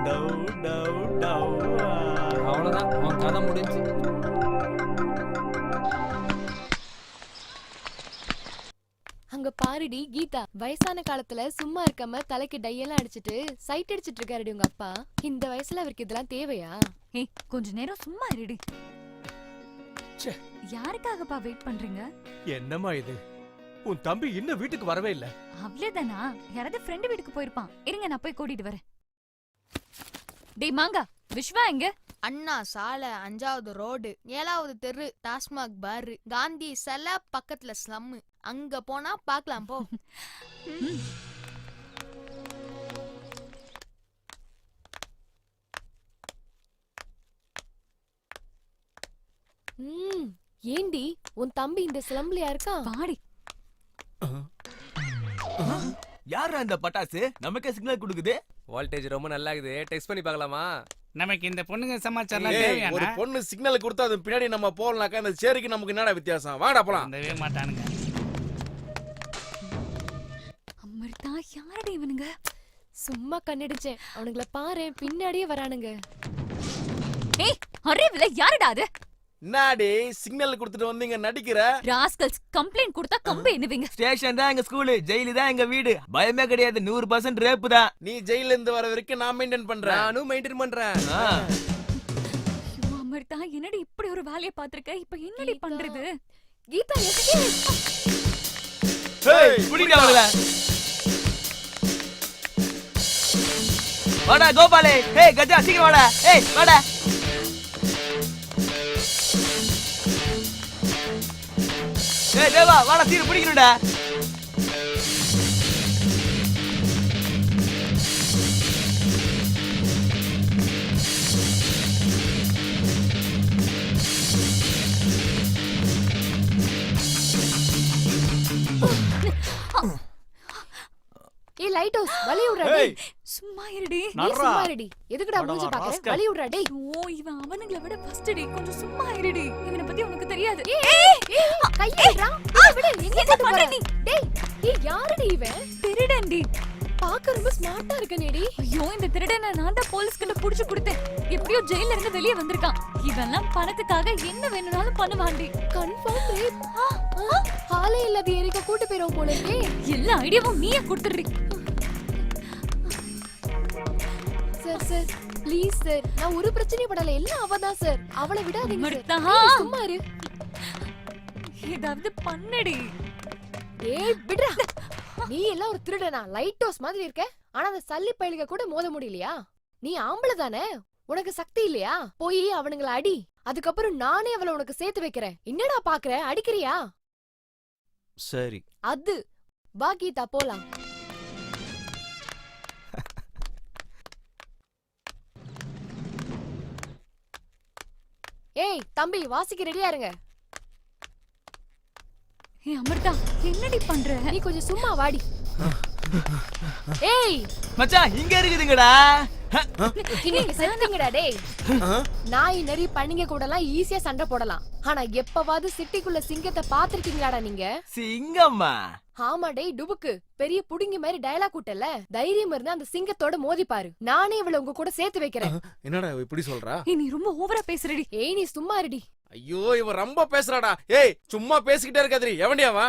டவ் டவ் டவ். அவ்வளவுதான், உன் கதை முடிஞ்சு. அங்க பாருடி கீதா, வயசான காலத்துல சும்மா இருக்காம தலைக்கு டையெல்லாம் அடிச்சிட்டு சைட் அடிச்சிட்டு இருக்காருடி உங்க அப்பா. இந்த வயசுல அவருக்கு இதெல்லாம் தேவையா? ஏய் கொஞ்ச நேரம் சும்மா இருடி. யாருக்காகப்பா வெயிட் பண்றீங்க? என்னம்மா இது? உன் தம்பி இன்னும் வீட்டுக்கு வரவே இல்ல. அவ்வளவுதானா? யாராவது ஃப்ரெண்ட் வீட்டுக்கு போயிருப்பான். இருங்க நான் போய் கூட்டிட்டு வரேன். டேய் மாங்கா, விஸ்வா எங்க? அண்ணா சாலை 5வது ரோடு 7வது தெரு டாஸ்மாக் பார் காந்தி சிலை பக்கத்துல ஸ்லம். அங்க போனா பாக்கலாம் போ. ஏண்டி உன் தம்பி இந்த ஸ்லம்ல இருக்கா? வாடி. யாரா இந்த பட்டாசு நமக்கே சிக்னல் கொடுக்குது? வோல்டேஜ் ரொம்ப நல்லா இருக்குது, டெஸ்ட் பண்ணி பார்க்கலாமா? நமக்கு இந்த பொண்ணுங்க சமாச்சாரம் தேவையான ஒரு பொண்ணு சிக்னல் கொடுத்தா அது பின்னாடி நம்ம போறனாக்கா இந்த சேரிக்கு நமக்கு என்னடா வித்தியாசம்? வாடா போலாம். அந்தவே மாட்டானுங்க. அமிர்தா, யாரடி இவனுங்க? சும்மா கண்ணடிச்சேன். அவனுங்கள பாரு, பின்னாடியே வரானுங்க. ஏய் அறிவில யாரடா அது? நாடி சிக்னல் கொடுத்துட்டு வந்தீங்க நடிக்கிற ராஸ்கல்ஸ். கம்ப்ளைன்ட் கொடுத்தா கம்பு என்னவீங்க? ஸ்டேஷன் தான் எங்க ஸ்கூலு, ஜெயிலு தான் எங்க வீடு. பயமே கிடையாது, 100% ரேப்பு தான். நீ ஜெயில இருந்து வர வரைக்கும் நான் மெயின்டைன் பண்றேன். நானும் மெயின்டைன் பண்றேன். அமிர்தா, என்னடி இப்படி ஒரு வேலையை பாத்திருக்க? இப்ப என்னடி பண்றது? கீதா ஏய் புடிடா அவள. வாடா கோபாலே. ஏய் கஜா சீக்கிரம் வாடா. ஏய் வாடா. ஏய் தேவா வாடா, சீக்கிரம் பிடிக்கணும்டா. ஏய் லைட் ஹவுஸ் வலி விடுறா டேய். சும்மா இருடி. நீ சும்மா இருடி. எதுக்குடா மூஞ்சி பாக்குற? வலி விடுறா டேய். ஓ இவன் அவனுங்களை விட ஃபர்ஸ்ட் டி. கொஞ்சம் சும்மா இருடி. இவனை பத்தி உனக்கு தெரியாது. கையேறா. விடு எங்க என்ன பண்ற நீ? டேய் ஏய் யாருடி இவன்? திருடன்டி. பாக்க ரொம்ப ஸ்மார்ட்டா இருக்கனேடி. ஐயோ இந்த திருடனை நான் தான் போலீஸ்கிட்ட புடிச்சு கொடுத்தேன். எப்படியோ ஜெயில இருந்து வெளியே வந்திருக்கான். இவெல்லாம் பணத்துக்காக என்ன வேணும்னாலும் பண்ணுவான்டி. Confirm rape. ஹாலே இல்லாத ஏரிக்க கூட்டி போறோம் போல இருக்கே. எல்லா ஐடியாவும் நீயே கொடுத்துடுறீ. சார் சார் ப்ளீஸ் சார் நான் ஒரு பிரச்சனையும் படல. எல்லாம் அவதான் சார். அவளை விடாதீங்க மர்த்தா. சார். நீ சும்மா இரு. ஏதாவது பண்ணடி. ஏய் விடுடா. நீ எல்லாம் ஒரு திருடனா? லைட் ஹவுஸ் மாதிரி இருக்க. ஆனா அந்த சல்லி பயலுக கூட மோத முடியலையா? நீ ஆம்பளை தானே? உனக்கு சக்தி இல்லையா? போய் அவனுங்களை அடி. அதுக்கப்புறம் நானே அவளை உனக்கு சேர்த்து வைக்கிறேன். என்னடா பாக்குற? அடிக்கிறியா? சரி. அது வா கீதா போலாம். ஏய் தம்பி வாசிக்க ரெடியா இருங்க. ஏய் அமிர்தா என்னடி பண்ற? நீ கொஞ்சம் சும்மா வாடி. ஏய் மச்சான் இங்க இருக்குதுங்கடா. நீங்க செத்தீங்கடா டேய். நாய் நரி பண்ணிங்க கூடலாம் ஈஸியா சண்டை போடலாம். ஆனா எப்பவாவது சிட்டிக்குள்ள சிங்கத்தை பாத்திருக்கீங்களாடா நீங்க? சிங்கம்மா? ஆமா டேய் டுபுக்கு. பெரிய புடுங்கி மாதிரி டயலாக் விட்டல. தைரியம் இருந்தா அந்த சிங்கத்தோட மோதி பாரு. நானே இவள உங்க கூட சேர்த்து வைக்கிறேன். என்னடா இப்படி சொல்றா? நீ ரொம்ப ஓவரா பேசுறடி. ஏய் நீ சும்மா இருடி. ஐயோ இவ ரொம்ப பேசுறாடா. ஏய் சும்மா பேசிக்கிட்டே இருக்காதீ. எவன்டியாவா?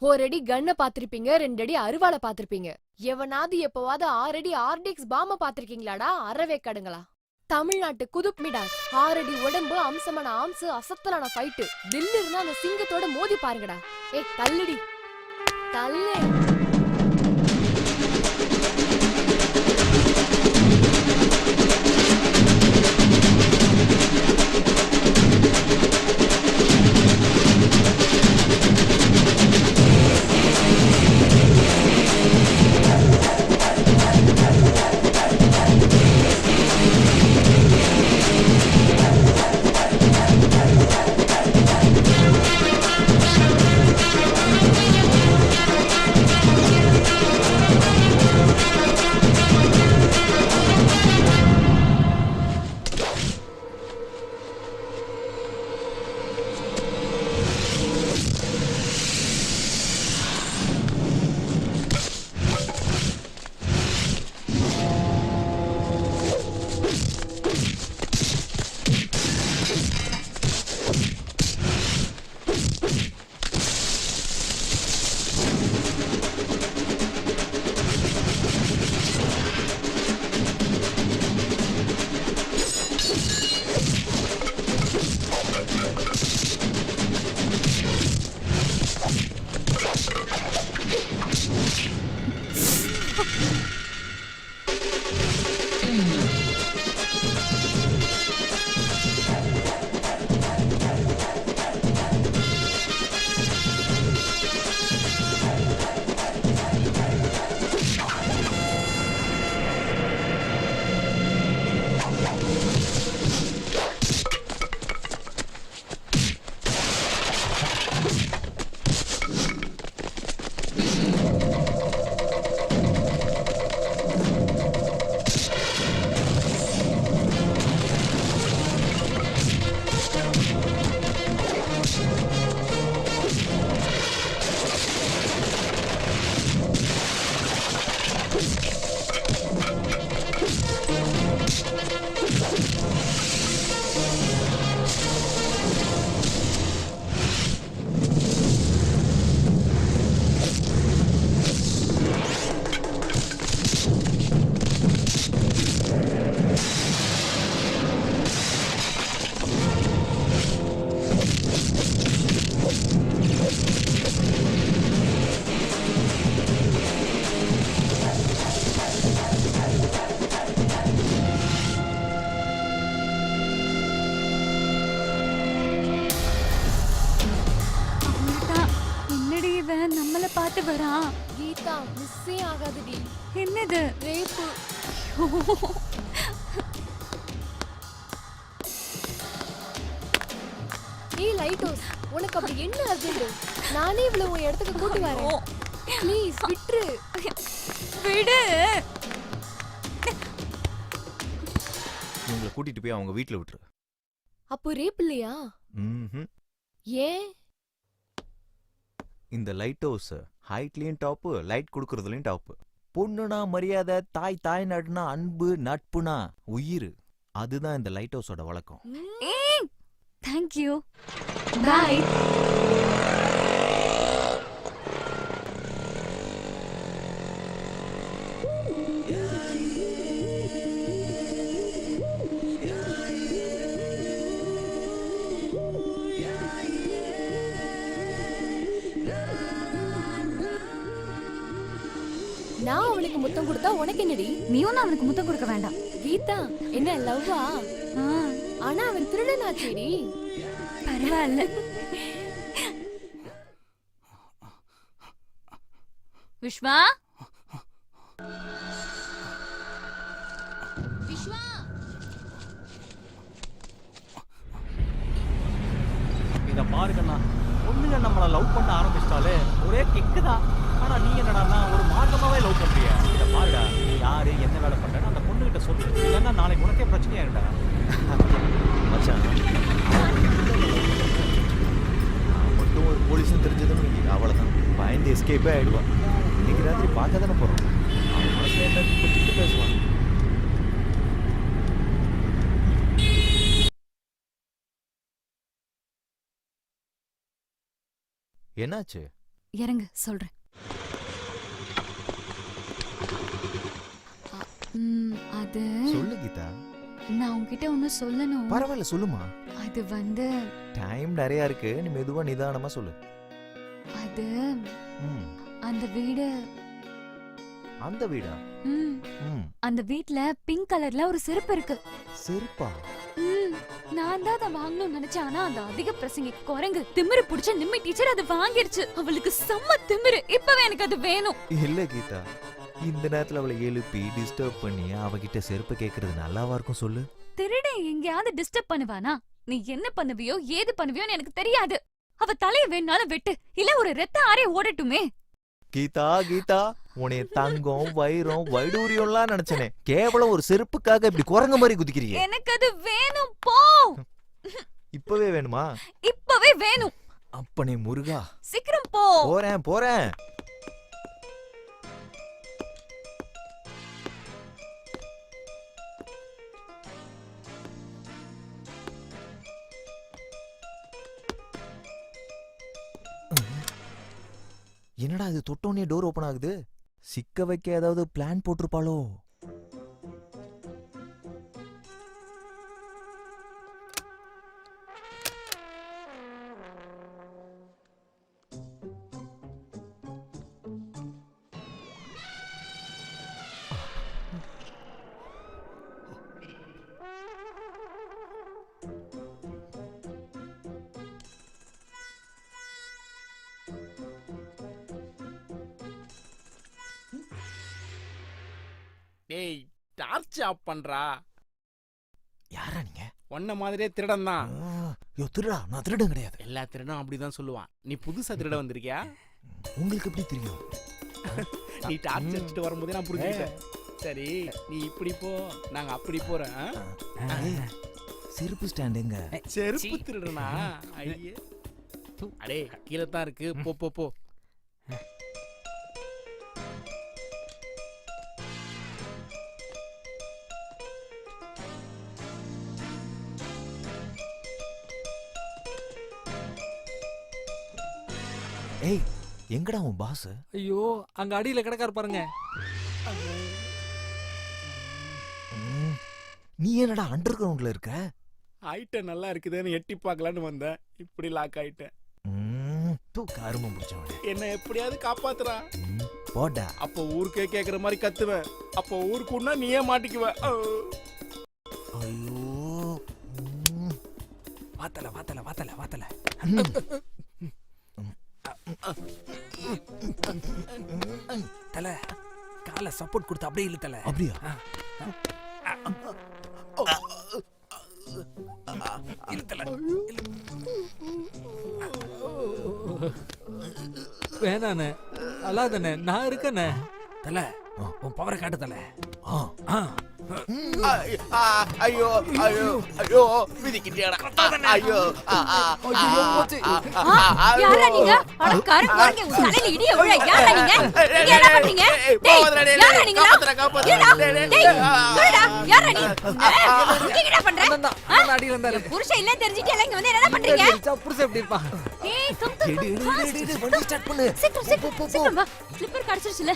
ஒரு அடி கண்ண பாத்திருப்பீங்க, 2 அடி அருவாளை பாத்திருப்பீங்க. எவனாவது எப்பவாவது 6 அடி ஆர்டிஎக்ஸ் பாம்ப பாத்திருக்கீங்களாடா? அறவே கடுங்களா. தமிழ்நாட்டு குதுப் மிடாஸ் 6 அடி உடம்பு, அம்சமான ஆம்சு, அசத்தலான ஃபைட்டு. தில்லு இருந்தா அந்த சிங்கத்தோட மோதி பாருங்கடா. ஏய் தள்ளுடி தள்ளு. நம்மள பாத்து வரான். கீதா மிஸ்ஸே ஆகாதுடி. என்னது? ரேப்பு. ஏய் லைட் ஹவுஸ் உனக்கு அப்படி என்ன அர்ஜென்ட்? நானே இவ்வளவு உன் இடத்துக்கு கூட்டி வரேன். ப்ளீஸ் விட்டுரு. விடு. இவங்களை கூட்டிட்டு போய் அவங்க வீட்டுல விட்டுரு. அப்போ ரேப் இல்லையா? ம்ஹும். ஏன்? இந்த லைட் ஹவுஸ் ஹைட்லயும் டாப்பு, லைட் கொடுக்கறதுலயும் டாப்பு. பொண்ணுனா மரியாதை, தாய் தாய் நாடுனா அன்பு, நட்புனா உயிர். அதுதான் இந்த லைட் ஹவுஸோட வழக்கம். Thank you. பை. நான் அவனுக்கு முத்தம் கொடுத்தா உனக்கு என்னடி? நீயும் அவனுக்கு முத்தம் கொடுக்க வேண்டாம். கீதா, என்ன லவ்வா? ஆனா அவன் திருடனாச்சேடி. பரவாயில்ல. விஸ்வா, விஸ்வா, இத பாருங்கண்ணா, பொண்ணுங்க நம்மள லவ் பண்ண ஆரம்பிச்சிட்டாலே ஒரே கிக்கு தான். ஆனா நீ என்னடா ஒரு மார்க்கமாவே லவ் பண்றிய? இத பாருடா, நீ யாரு, என்ன வேலை பண்றன்னு அந்த பொண்ணு கிட்ட சொல்லு. இல்லன்னா நாளைக்கு உனக்கே பிரச்சனையாயிருடா. மச்சான், மட்டும் ஒரு போலீஸ்னு தெரிஞ்சதுன்னு அவ்வளவுதான், பயந்து எஸ்கேப்பே ஆயிடுவான். இன்னைக்கு ராத்திரி பார்க்க தானே போறோம். அவன் மனசுல என்ன கொஞ்சம் பேசுவான். என்னாச்சு? இறங்கு சொல்றேன். அது சொல்லு கீதா. நான் உன்கிட்ட ஒண்ணு சொல்லணும். பரவாயில்ல, சொல்லுமா. அது வந்து டைம் நிறைய இருக்கு, நீ மெதுவா நிதானமா சொல்லு. அது ம். அந்த வீடு. அந்த வீடா? அந்த வீட்ல பிங்க் கலர்ல ஒரு செருப்பு இருக்கு. செருப்பா? நான் தான் அதை வாங்கணும்னு நினைச்சேன். ஆனா அந்த அதிக பிரசங்கி குரங்கு திமிரு புடிச்ச நிம்மி டீச்சர் அதை வாங்கிருச்சு. அவளுக்கு செம்ம திமிரு. இப்பவே எனக்கு அது வேணும். இல்ல கீதா, இந்த நேரத்துல அவளை எழுப்பி டிஸ்டர்ப் பண்ணி அவகிட்ட செருப்பு கேக்குறது நல்லாவா இருக்கும் சொல்லு? திருட எங்கேயாவது டிஸ்டர்ப் பண்ணுவானா? நீ என்ன பண்ணுவியோ ஏது பண்ணுவியோன்னு எனக்கு தெரியாது. அவ தலைய வேணாலும் வெட்டு, இல்ல ஒரு ரத்த ஆரே ஓடட்டுமே. கீதா கீதா, உன்னைய தங்கம் வைரம் வைடூரியம்லாம் நினைச்சனே, கேவலம் ஒரு செருப்புக்காக இப்படி குரங்கு மாதிரி குதிக்கிறியே. எனக்கு அது வேணும். போ. இப்பவே வேணுமா? இப்பவே வேணும். அப்பனே முருகா, சீக்கிரம் போ. போறேன் போறேன். என்னடா இது, தொட்டோனே டோர் ஓபன் ஆகுது? சிக்க வைக்க ஏதாவது பிளான் போட்டிருப்பாளோ? டேய், டார்ச் ஆஃப் பண்றா. யாரா நீங்க? ஒன்ன மாதிரியே திருடன் தான். யோ திருடா, நான் திருடன் கிடையாது. எல்லா திருடனும் அப்படிதான் சொல்லுவான். நீ புதுசா திருட வந்திருக்கியா? உங்களுக்கு எப்படி தெரியும்? நீ டார்ச் அடிச்சுட்டு வரும்போதே நான் புரிஞ்சுக்கிட்டேன். சரி, நீ இப்படி போ, நாங்க அப்படி போறேன். செருப்பு ஸ்டாண்டுங்க. செருப்பு திருடனா? ஐயே, அடே கீழே தான் இருக்கு. போ போ போ. ஏய், எங்கடா உன் பாஸ்? ஐயோ, அங்க அடியில கிடக்காரு பாருங்க. நீ என்னடா அண்டர் கிரவுண்ட்ல இருக்க? ஐட்டம் நல்லா இருக்குதுன்னு எட்டி பார்க்கலான்னு வந்தேன். இப்படி லாக் ஆயிட்டேன். கரும முடிச்சவனே, என்ன எப்படியாவது காப்பாத்துறா. போடா. அப்போ ஊருக்கே கேக்குற மாதிரி கத்துவேன். அப்போ ஊருக்குன்னா நீயே மாட்டிக்குவ. ஐயோ, வாத்தல வாத்தல வாத்தல வாத்தல. தல கால சப்போர்ட் கொடுத்து அப்படியே இல்ல தல. அப்படியா? வேணாண்ணே, அல்லாதண்ணே, நான் இருக்கண்ணே. தல உன் பவரை காட்டுதல ஐயோ ஐயோ ஐயோ விதிக்கிட்டியாடா ஐயோ யாரா நீங்க அட கருங்க கருங்க உங்க தலையில இடிய விழ யாரா நீங்க நீங்க என்ன பண்றீங்க டேய் யாரா நீங்க டேய் சொல்லுடா யாரா நீ நீங்க என்ன பண்ற அடியில இருந்தாரு புருஷன் இல்ல தெரிஞ்சிட்டு எல்லாம் இங்க வந்து என்ன பண்றீங்க புருஷன் எப்படி இருப்பா ஏய் கம் கம் வண்டி ஸ்டார்ட் பண்ணு சீக்கிரம் சீக்கிரம் சீக்கிரம் வா ஸ்லிப்பர் கடிச்சிருச்சுல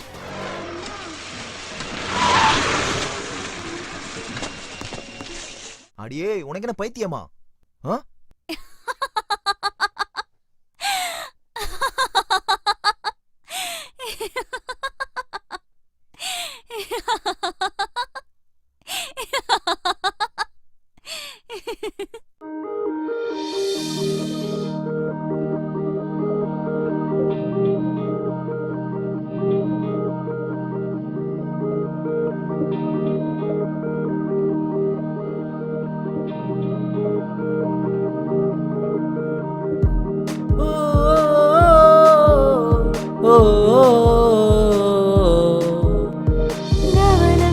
அடியே உனக்கு என்ன பைத்தியமா ஆ? நவன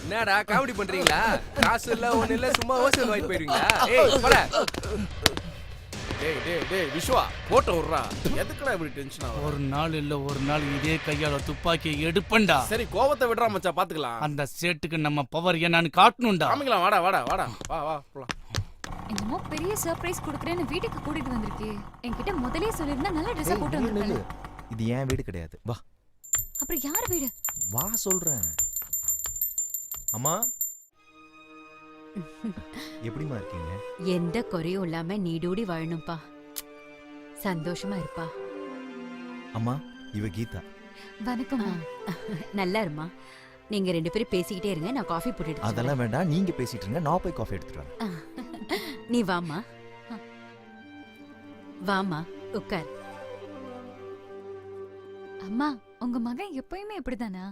என்னடா காமெடி பண்றீங்களா? காசு இல்ல ஒண்ணு இல்ல சும்மா ஹோஸ்டல் வாங்கி போயிருவீங்களா? ஏய் போடா. டேய் விஸ்வா போட்டோ விடுறா. எதுக்குடா இப்படி டென்ஷன் ஆகுற? ஒரு நாள் இல்ல ஒரு நாள் இதே கையால துப்பாக்கியை எடுப்பண்டா. சரி கோவத்தை விடுறா மச்சான், பாத்துக்கலாம். அந்த சேட்டுக்கு நம்ம பவர் என்னன்னு காட்டணும்டா. காமிக்கலாம், வாடா வாடா வாடா, வா போலாம். என்னமோ பெரிய சர்ப்ரைஸ் கொடுக்குறேன்னு வீட்டுக்கு கூட்டிட்டு வந்திருக்கே. என்கிட்ட முதல்லயே சொல்லிருந்தா நல்ல ட்ரெஸ் போட்டு வந்திருப்பேன். இது என் வீடு கிடையாது, வா. அப்புறம் யார் வீடு? வா சொல்றேன். அம்மா எப்படிமா இருக்கீங்க? எந்த குறையும் இல்லாம நீடூடி வாழணும்பா. சந்தோஷமா இருப்பா. அம்மா இவ கீதா. வணக்கம். நல்லா இருமா. நீங்க 2 பேரும் பேசிக்கிட்டே இருங்க, நான் காஃபி போட்டுட்டு. அதெல்லாம் வேண்டாம், நீங்க பேசிட்டு இருங்க, நான் போய் காஃபி எடுத்துட்டு வரேன். நீ வாமா. வாமா உட்கார். அம்மா உங்க மகன் எப்பயுமே இப்படிதானா?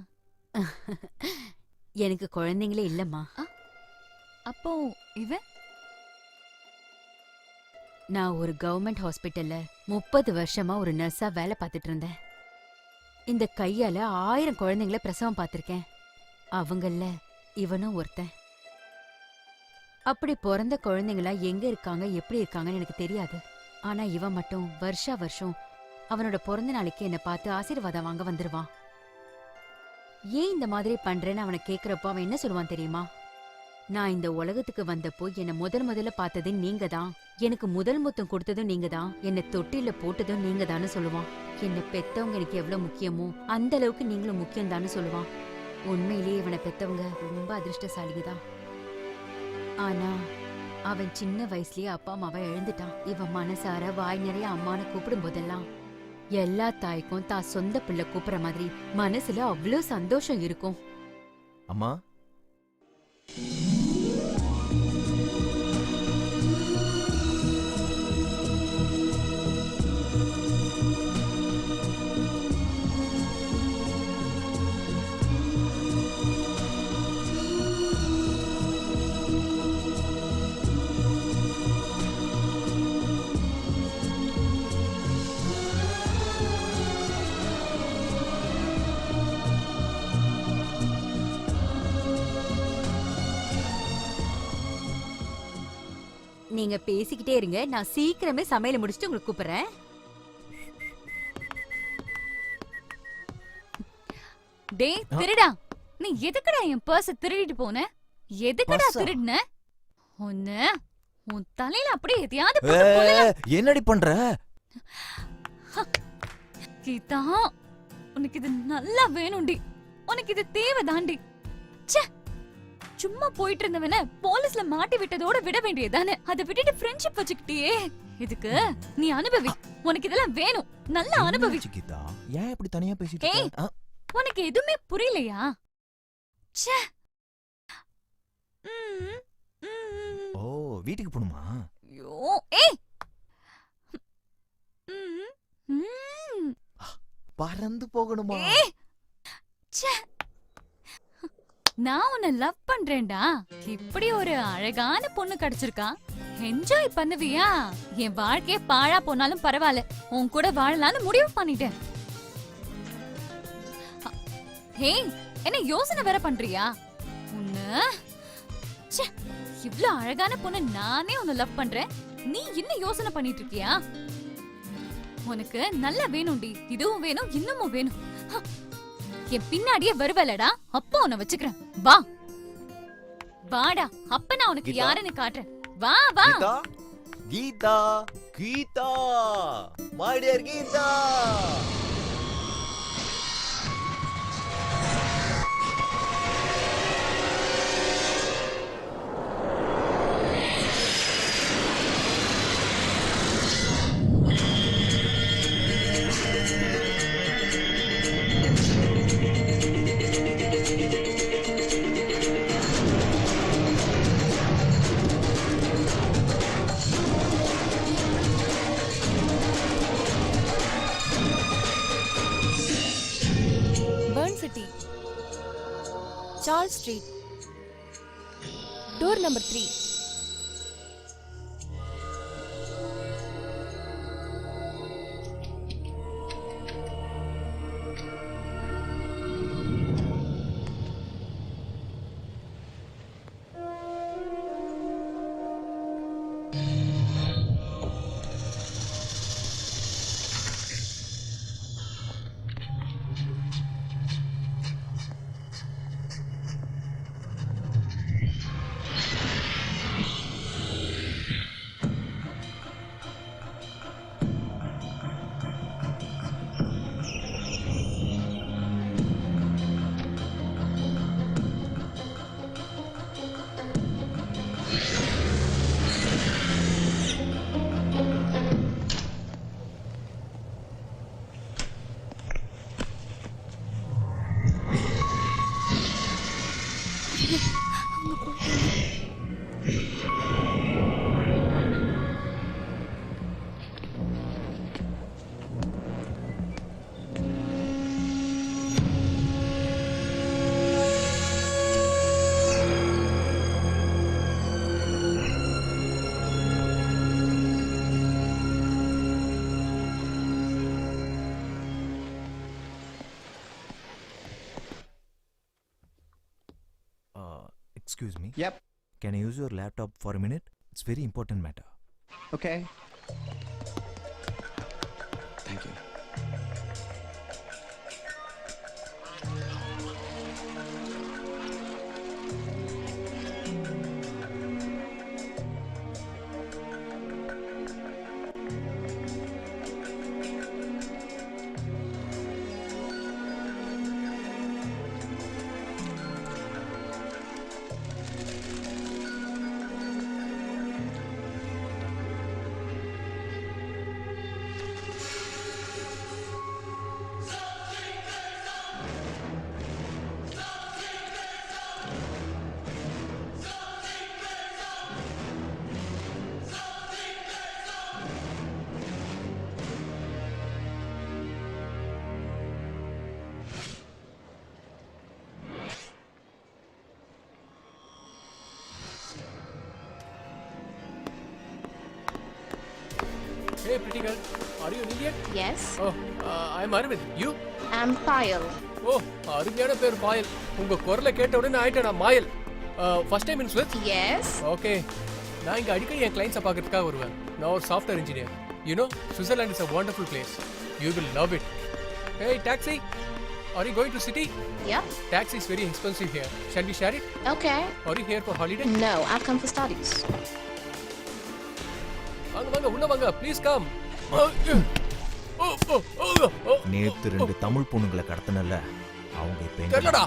எனக்கு குழந்தைங்களே இல்லம்மா. அப்போ இவன்? நான் ஒரு கவர்மெண்ட் ஹாஸ்பிட்டல்ல 30 வருஷமா ஒரு நர்ஸா வேலை பார்த்துட்டு இருந்தேன். இந்த கையால 1000 குழந்தைங்களை பிரசவம் பார்த்திருக்கேன். அவங்கள இவனும் ஒருத்தன். அப்படி பிறந்த குழந்தைங்களா எங்க இருக்காங்க எப்படி இருக்காங்கன்னு எனக்கு தெரியாது. ஆனா இவன் மட்டும் வருஷம் அவனோட பிறந்த நாளைக்கு என்னை பார்த்து ஆசீர்வாதம் வாங்க வந்துருவான். ஏன் இந்த மாதிரி பண்றேன்னு அவனை கேக்குறப்போ அவன் என்ன சொல்லுவான் தெரியுமா? நான் இந்த உலகத்துக்கு வந்தப்போ என்னை முதல்ல பார்த்தது நீங்க தான், எனக்கு முதல் முத்தம் கொடுத்ததும் நீங்க தான், என்னை தொட்டில போட்டதும் நீங்க தான்னு சொல்லுவான். என்னை பெத்தவங்க எனக்கு எவ்வளவு முக்கியமோ அந்த அளவுக்கு நீங்களும் முக்கியம் தான்னு சொல்லுவான். உண்மையிலேயே இவனை பெத்தவங்க ரொம்ப அதிர்ஷ்டசாலிங்க தான். ஆனா அவன் சின்ன வயசுலயே அப்பா அம்மாவை இழந்துட்டான். இவன் மனசார வாய் நிறைய அம்மானு கூப்பிடும் போதெல்லாம் எல்லா தாய்க்கும் தான் சொந்த பிள்ளை கூப்பிடுற மாதிரி மனசுல அவ்வளவு சந்தோஷம் இருக்கும். அம்மா நீங்க பேசிக்கிட்டே இருங்க, நான் சீக்கிரமே சமையல முடிச்சுட்டு உங்களுக்கு கூப்பிடுறேன். டேய் திருடா, நீ எதுக்குடா என் பர்ஸ திருடிட்டு போன? எதுக்குடா திருடுன? உன் தலையில அப்படியே எதையாவது போட்டு கொல்லலாம். என்னடி பண்ற? கீதா, உனக்கு இது நல்லா வேணும்டி, உனக்கு இது தேவைதாண்டி. ச்சே, சும்மா போயிட்டு இருந்தவன போலீஸ்ல மாட்டி விட்டதோட விட வேண்டியதானே, அதை விட்டுட்டு ஃப்ரெண்ட்ஷிப் வச்சுக்கிட்டியே. இதுக்கு நீ அனுபவி, உனக்கு இதெல்லாம் வேணும், நல்லா அனுபவி. கீதா, ஏன் இப்படி தனியா பேசிட்டு இருக்க? உனக்கு எதுவுமே புரியலையா? ச்சே. ஓ, வீட்டுக்கு போணுமா? ஐயோ, ஏய். பறந்து போகணுமா? ஏய். ச்சே. நான் உன்னை லவ் பண்றேன்டா. இப்படி ஒரு அழகான பொண்ணு கிடைச்சிருக்கா, என்ஜாய் பண்ணுவியா? என் வாழ்க்கையே பாழா போனாலும் பரவாயில்ல, உன் கூட வாழலாம்னு முடிவு பண்ணிட்டேன். ஹே, என்ன யோசனை வேற பண்றியா? இவ்ளோ அழகான பொண்ணு நானே உன்னை லவ் பண்றேன், நீ இன்னும் யோசனை பண்ணிட்டு இருக்கியா? உனக்கு நல்லா வேணும்டி, இதுவும் வேணும் இன்னமும் வேணும். என் பின்னாடியே வருவலடா, அப்ப உன்னை வச்சுக்கிறேன். வா வாடா, அப்ப நான் உனக்கு யாருன்னு காட்டுறேன். வா வா. Geetha, Geetha, my dear Geetha. Charles street, door number 3. Excuse me. Yep. Can I use your laptop for a minute? It's very important matter. Okay. Thank you. Hey, pretty girl. Are you an Indian? Yes. Oh, I'm Arvind. You? I'm Payal. Oh, அருமையான பேர் பாயல். உங்க குரலை கேட்ட உடனே ஆயிட்டேன் மாயல். First time in Swiss? Yes. Okay. நான் இங்க அடிக்கடி என் கிளைண்ட்ஸை பார்க்கறதுக்காக வருவேன். நான் ஒரு software engineer. You know, Switzerland is a wonderful place. You will love it. Hey, taxi. Are you going to city? Yeah. Taxi is very expensive here. Shall we share it? Okay. Are you here for holiday? No, I've come for studies. வாங்க வாங்க உள்ள வாங்க please come. நேத்து 2 தமிழ் பொண்ணுங்களை கடத்தனல்ல அவங்க இப்ப எங்க? தெரியலடா.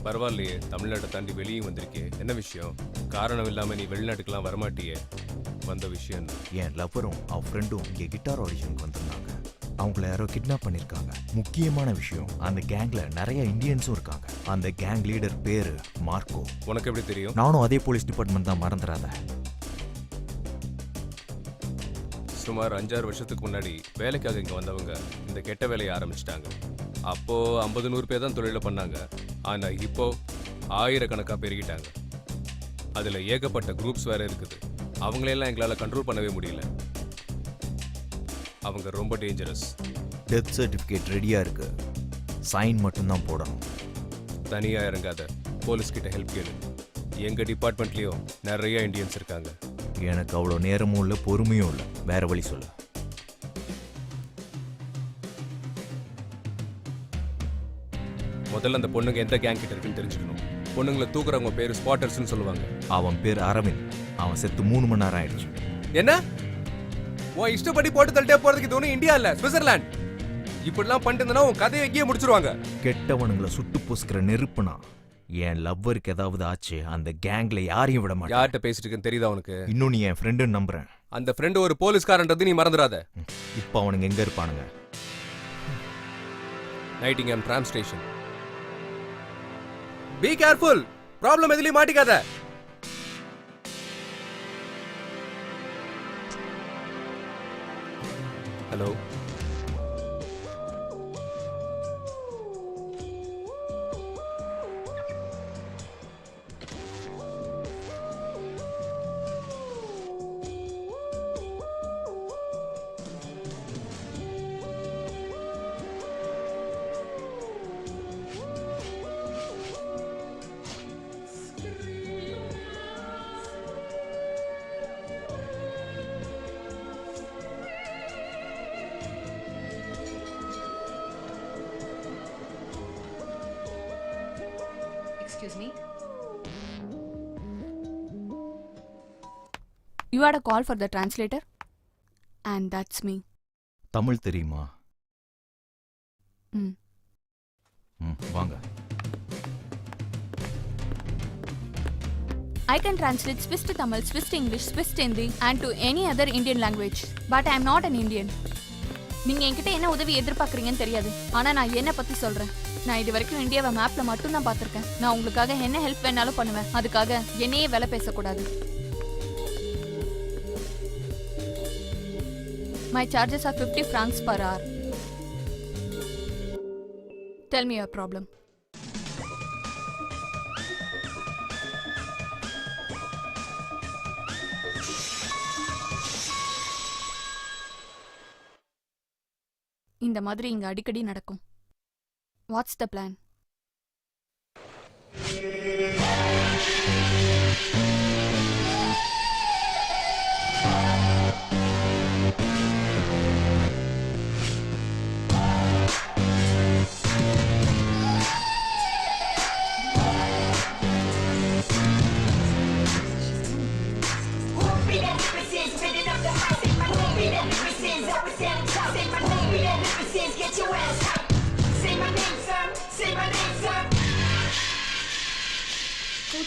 பரவாயில்லையே, தமிழ்நாட்டை தாண்டி வெளியும் வந்திருக்கே. என்ன விஷயம்? காரணம் இல்லாம நீ வெளிநாட்டுக்கெல்லாம் வரமாட்டியே. வந்த விஷயம் என்ன? என் லவ்வரும் அவன் ஃப்ரெண்டும் இங்கே கிட்டார் ஆடிஷனுக்கு வந்திருந்தாங்க. அவங்கள யாரோ கிட்னாப் பண்ணிருக்காங்க. முக்கியமான விஷயம், அந்த கேங்ல நிறைய இந்தியன்ஸும் இருக்காங்க. அந்த கேங் லீடர் பேரு மார்க்கோ. உனக்கு எப்படி தெரியும்? நானும் அதே போலீஸ் டிபார்ட்மெண்ட் தான், மறந்துடாத. சுமார் 5-6 வருஷத்துக்கு முன்னாடி வேலைக்காக இங்க வந்தவங்க இந்த கெட்ட வேலையை ஆரம்பிச்சிட்டாங்க. அப்போ 50-100 பேர் தான் தொழில பண்ணாங்க. ஆனா இப்போ ஆயிரக்கணக்கா பெருகிட்டாங்க. அதுல ஏகப்பட்ட குரூப்ஸ் வேற இருக்குது. அவங்களையெல்லாம் எங்களால கண்ட்ரோல் பண்ணவே முடியல. அவங்க ரொம்ப டேஞ்சரஸ். டெத் சர்டிஃபிகேட் ரெடியா இருக்கு, சைன் மட்டும்தான் போடணும். தனியா இறங்காத, போலீஸ் கிட்ட ஹெல்ப் கேளு. எங்க டிபார்ட்மெண்ட்லயும் நிறைய இந்தியன்ஸ் இருக்காங்க. எனக்கு அவ்வளோ நேரமும் இல்லை, பொறுமையும் இல்லை. வேற வழி சொல்லு. முதல்ல அந்த பொண்ணுங்க எந்த கேங் கிட்ட இருக்குன்னு தெரிஞ்சுக்கணும். பொண்ணுங்களை தூக்குறவங்க பேரு ஸ்பாட்டர்ஸ்னு சொல்லுவாங்க. அவன் பேர் அரவிந்த். அவன் செத்து 3 மணி நேரம் ஆயிடுச்சு. என்ன? உன் இஷ்டப்படி போட்டு தள்ளிட்டே போறதுக்கு இது ஒன்றும் இந்தியா இல்ல, சுவிட்சர்லாந்து. இப்படிலாம் பண்ணிட்டு உன் கதையை எங்கேயே முடிச்சிருவாங்க. கெட்டவனுங்களை சுட்டு பொசுக்கிற நெருப்புனா என் லவ்வருக்கு ஏதாவது ஆச்சு, அந்த கேங்ல யாரையும் விட மாட்டேன். யார்கிட்ட பேசிட்டு இருக்குன்னு தெரியுதா உனக்கு? இன்னும் நீ என் ஃப்ரெண்டுன்னு நம்புறேன். அந்த ஃப்ரெண்டு ஒரு போலீஸ்காரன்றது நீ மறந்துடாத. இப்போ அவனுங்க எங்க இருப்பானுங்க? Nottingham tram station. Be careful, problem எதுலயும் மாட்டிக்காத. Hello, Excuse me. You had a call for the translator? And that's me. Tamil தெரியுமா? ம். வாங்க. I can translate Swiss to Tamil, Swiss to English, Swiss to Hindi and to any other Indian language. But I am not an Indian. நீங்க என்கிட்ட என்ன உதவி எதிர்பார்க்கறீங்கன்னு தெரியாது. ஆனா நான் என்ன பத்தி சொல்றேன். நான் இது வரைக்கும் இந்தியாவை மேப்ல மட்டும் தான் பார்த்திருக்கேன். நான் உங்களுக்காக என்ன ஹெல்ப் வேணாலும் பண்ணுவேன். அதுக்காக என்னையே வேலை பேசக்கூடாது. My charges are 50 francs per hour. Tell me your problem. இந்த மாதிரி இங்க அடிக்கடி நடக்கும். What's the plan?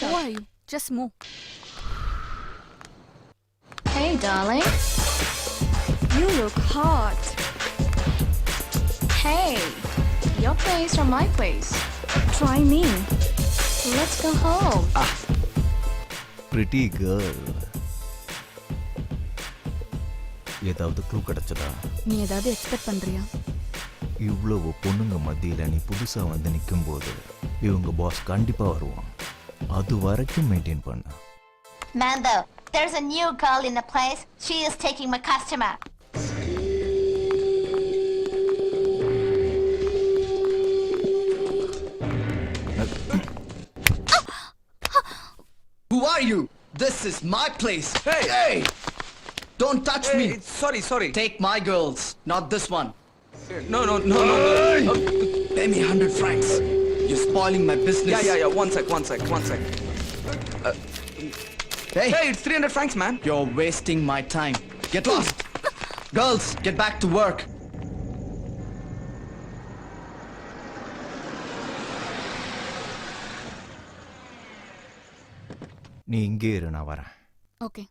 Who are you? Just move. Hey, darling. You look hot. Hey, your place or my place? Try me. Let's go home. Pretty girl. ஏதாவது clue கிடைச்சதா? நீ ஏதாவது expect பண்றியா? இவ்வளவு பொண்ணுங்க மத்தியில நீ புதுசா வந்து நிக்கும்போது இவங்க பாஸ் கண்டிப்பா வருவான். அது வரைக்கும் மெயின்டைன் பண்ண. Mando, there's a new girl in the place. She is taking my customer. Who are you? This is my place. Hey! Hey! Don't touch me. Sorry. Take my girls, not this one. No. Pay me 100 francs. You're spoiling my business. Yeah. One sec. Hey, it's 300 francs, man. you're wasting my time. Get lost. Girls, get back to work. நீ இங்கே இரு, நான் வரேன். Okay.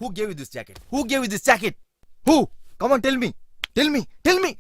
Who gave you this jacket? Who gave you this jacket? Who? Come on, tell me. Tell me. Tell me.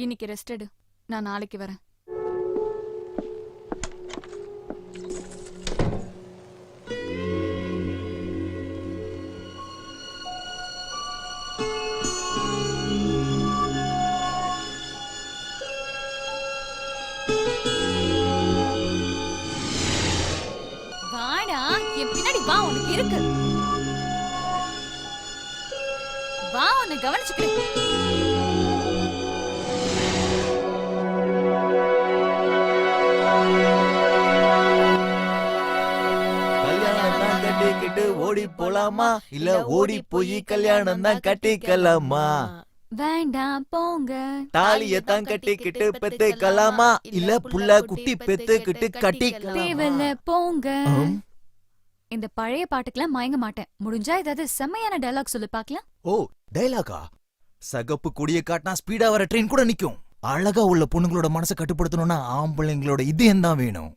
இன்னைக்கு rest எடு, நான் நாளைக்கு வரேன். வா உனக்கு இருக்கு. வா உன்னை கவனிச்சுக்கிறேன். கல்யாணம் தான் கட்டிக்கிட்டு ஓடி போலாமா இல்ல ஓடி போய் கல்யாணம் தான் கட்டிக்கலாமா? வேண்டாம் போங்க. தாலிய தான் கட்டிக்கிட்டு பெத்துக்கலாமா இல்ல புள்ள குட்டி பெத்துக்கிட்டு கட்டிக்கலாமா? தேவையில்ல போங்க. இந்த பழைய பாட்டுக்கெல்லாம் மயங்க மாட்டேன். முடிஞ்சா ஏதாவது செம்மையான டயலாக் சொல்லி பார்க்கலாம். ஓ டயலாகா? சகப்பு கொடிய காட்டினா ஸ்பீடா வர ட்ரெயின் கூட நிக்கும். அழகா உள்ள பொண்ணுங்களோட மனசை கட்டுப்படுத்தணும்னா ஆம்பளைங்களோட இதயம் தான் வேணும்.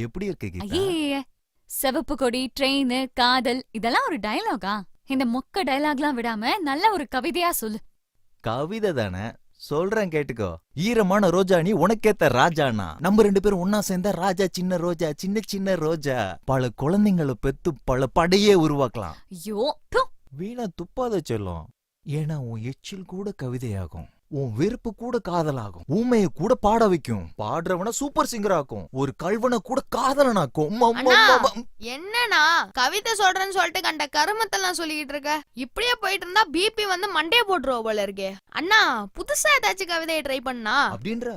எப்படி இருக்கு கீதா? ஐயே, சிவப்பு கொடி, ட்ரெயின், காதல் இதெல்லாம் ஒரு டயலாகா? இந்த மொக்க டயலாக்லாம் விடாம நல்ல ஒரு கவிதையா சொல்லு. கவிதை தானே சொல்றேன் கேட்டுக்கோ. ஈரமான ரோஜா நீ உனக்கேத்த ராஜானா, நம்ம 2 பேரும் ஒன்னா சேர்ந்தா ராஜா சின்ன ரோஜா சின்ன சின்ன ரோஜா. பல குழந்தைங்களை பெத்து பல படையே உருவாக்கலாம். ஐயோ வீணா துப்பாத சொல்லும். ஏன்னா உன் எச்சில் கூட கவிதையாகும், உன் வெறுப்பு கூட காதலாகும், ஊமைய கூட பாட வைக்கும், பாடுறவன சூப்பர் சிங்கர் ஆக்கும், ஒரு கல்வனை கூட காதலனாக்கும். என்னன்னா கவிதை சொல்றேன்னு சொல்லிட்டு கண்ட கருமத்தெல்லாம் சொல்லிக்கிட்டு இருக்க. இப்படியே போயிட்டு இருந்தா பிபி வந்து மண்டைய போட்டுருவ போல இருக்கே. அண்ணா புதுசா ஏதாச்சும் கவிதையை ட்ரை பண்ணா அப்படின்ற.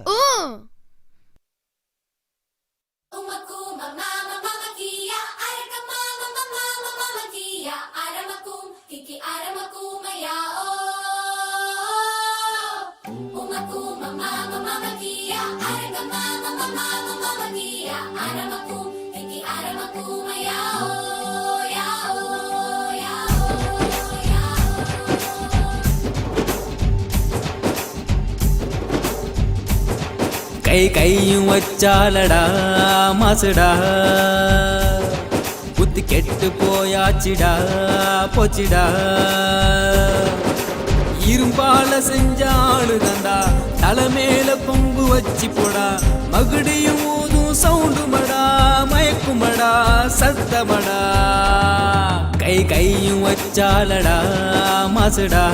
கை கையும் வச்சாலடா மாசுடா, புத்தி கெட்டு போயாச்சிடா போச்சிடா. இரும்பால செஞ்சாலு தண்டா, தலைமேல கொம்பு வச்சு போடா. மகுடியும் ஊதும் சவுண்டு மடா, மயக்குமடா சத்தமடா. கை கையும் வச்சாலடா மாசுடா,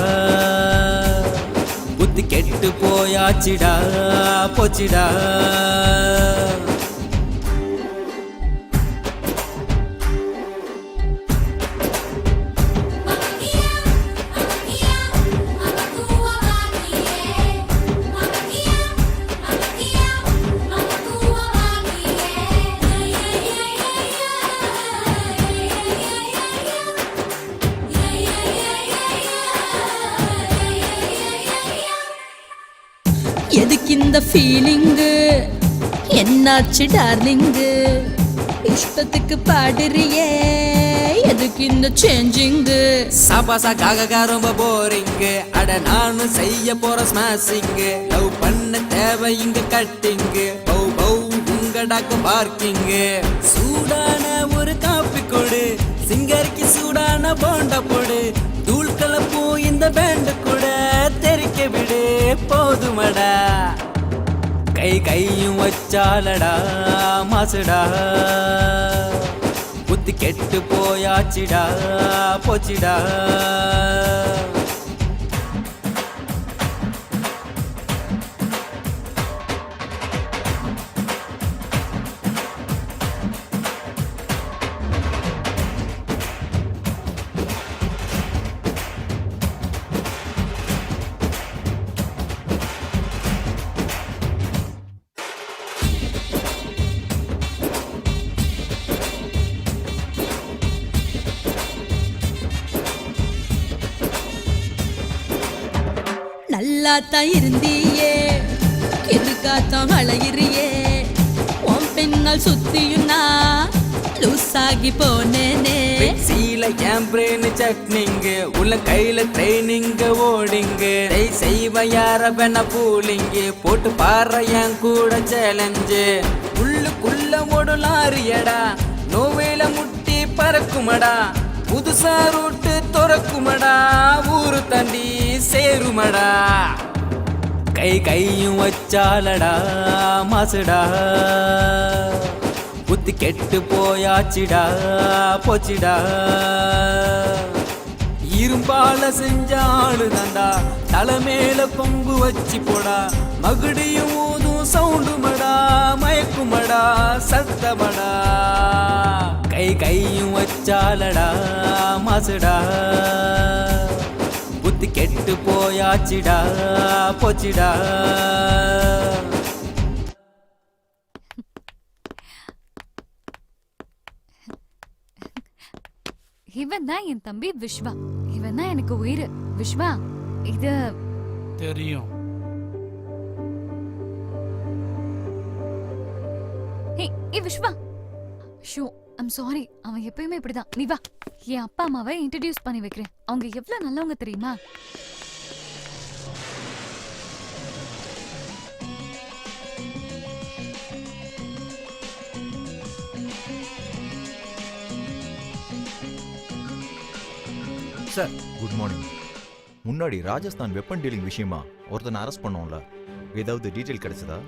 புத்தி கெட்டு போயாச்சிடா போச்சிடா. எதுக்கு இந்த ஃபீலிங்கு, என்னாச்சு டார்லிங்கு, இஷ்டத்துக்கு பாடுறியே, எதுக்கு இந்த சேஞ்சிங்கு? சாபாசாக்காக ரொம்ப போரிங்கு, அட நானும் செய்ய போற ஸ்மாஷிங்கு. லவ் பண்ண தேவை இங்க கட்டிங்கு, பௌ பௌ உங்கடாக்கு பார்க்கிங்கு. சூடான ஒரு காப்பி கொடு, சிங்கருக்கு சூடான போண்டா போடு. தூள் கலப்போ இந்த பேண்டு கூட தெரிக்க விடு போதுமடா. கை கையும் வச்சாலடா மாசுடா, புத்தி கெட்டு போயாச்சிடா போச்சிடா. நல்லாத்தான் இருந்தியே, எதுக்காத்தான் அழகிறியே, உன் பின்னால் சுத்தியுன்னா லூசாகி போனேனே. சீல என் பிரெயின் சட்னிங்கு, உள்ள கையில ட்ரைனிங்கு ஓடிங்கு. செய்வ யார வேணா பூலிங்கு, போட்டு பாரு என் கூட சேலஞ்சு. உள்ளுக்குள்ள ஓடலாரியடா, நோவேல முட்டி பறக்குமடா. புதுசா ரூட்டு துறக்குமடா, ஊரு தண்டி சேருமடா. கை கையும் வச்சாலடா மாசுடா, புத்தி கெட்டு போயாச்சிடா போச்சிடா. இரும்பால செஞ்சாலு தண்டா, தலைமேல கொம்பு வச்சு போடா. மகுடியும் ஊதும் சவுண்டு மடா, மயக்குமடா சத்தமடா. கை கையும் வச்சாலடா மாசுடா புத்தி கெட்டு போயாச்சிடா போச்சிடா இவன் தான் என் தம்பி விஸ்வா. இவன் தான் எனக்கு உயிர். விஸ்வா, இது தெரியும். ஏய் விஸ்வா, ஷோ ஐம் சாரி. அவன் எப்பயுமே இப்படிதான். நீ வா, என் அப்பா அம்மாவை இன்ட்ரடியூஸ் பண்ணி வைக்கிறேன். அவங்க எவ்வளவு நல்லவங்க தெரியுமா? Sir good morning. முன்னாடி ராஜஸ்தான் வெப்பன் டீலிங் விஷயமா ஒருத்தனை அரெஸ்ட் பண்ணோம்ல, ஏதாவது டீடைல் கிடைச்சதா?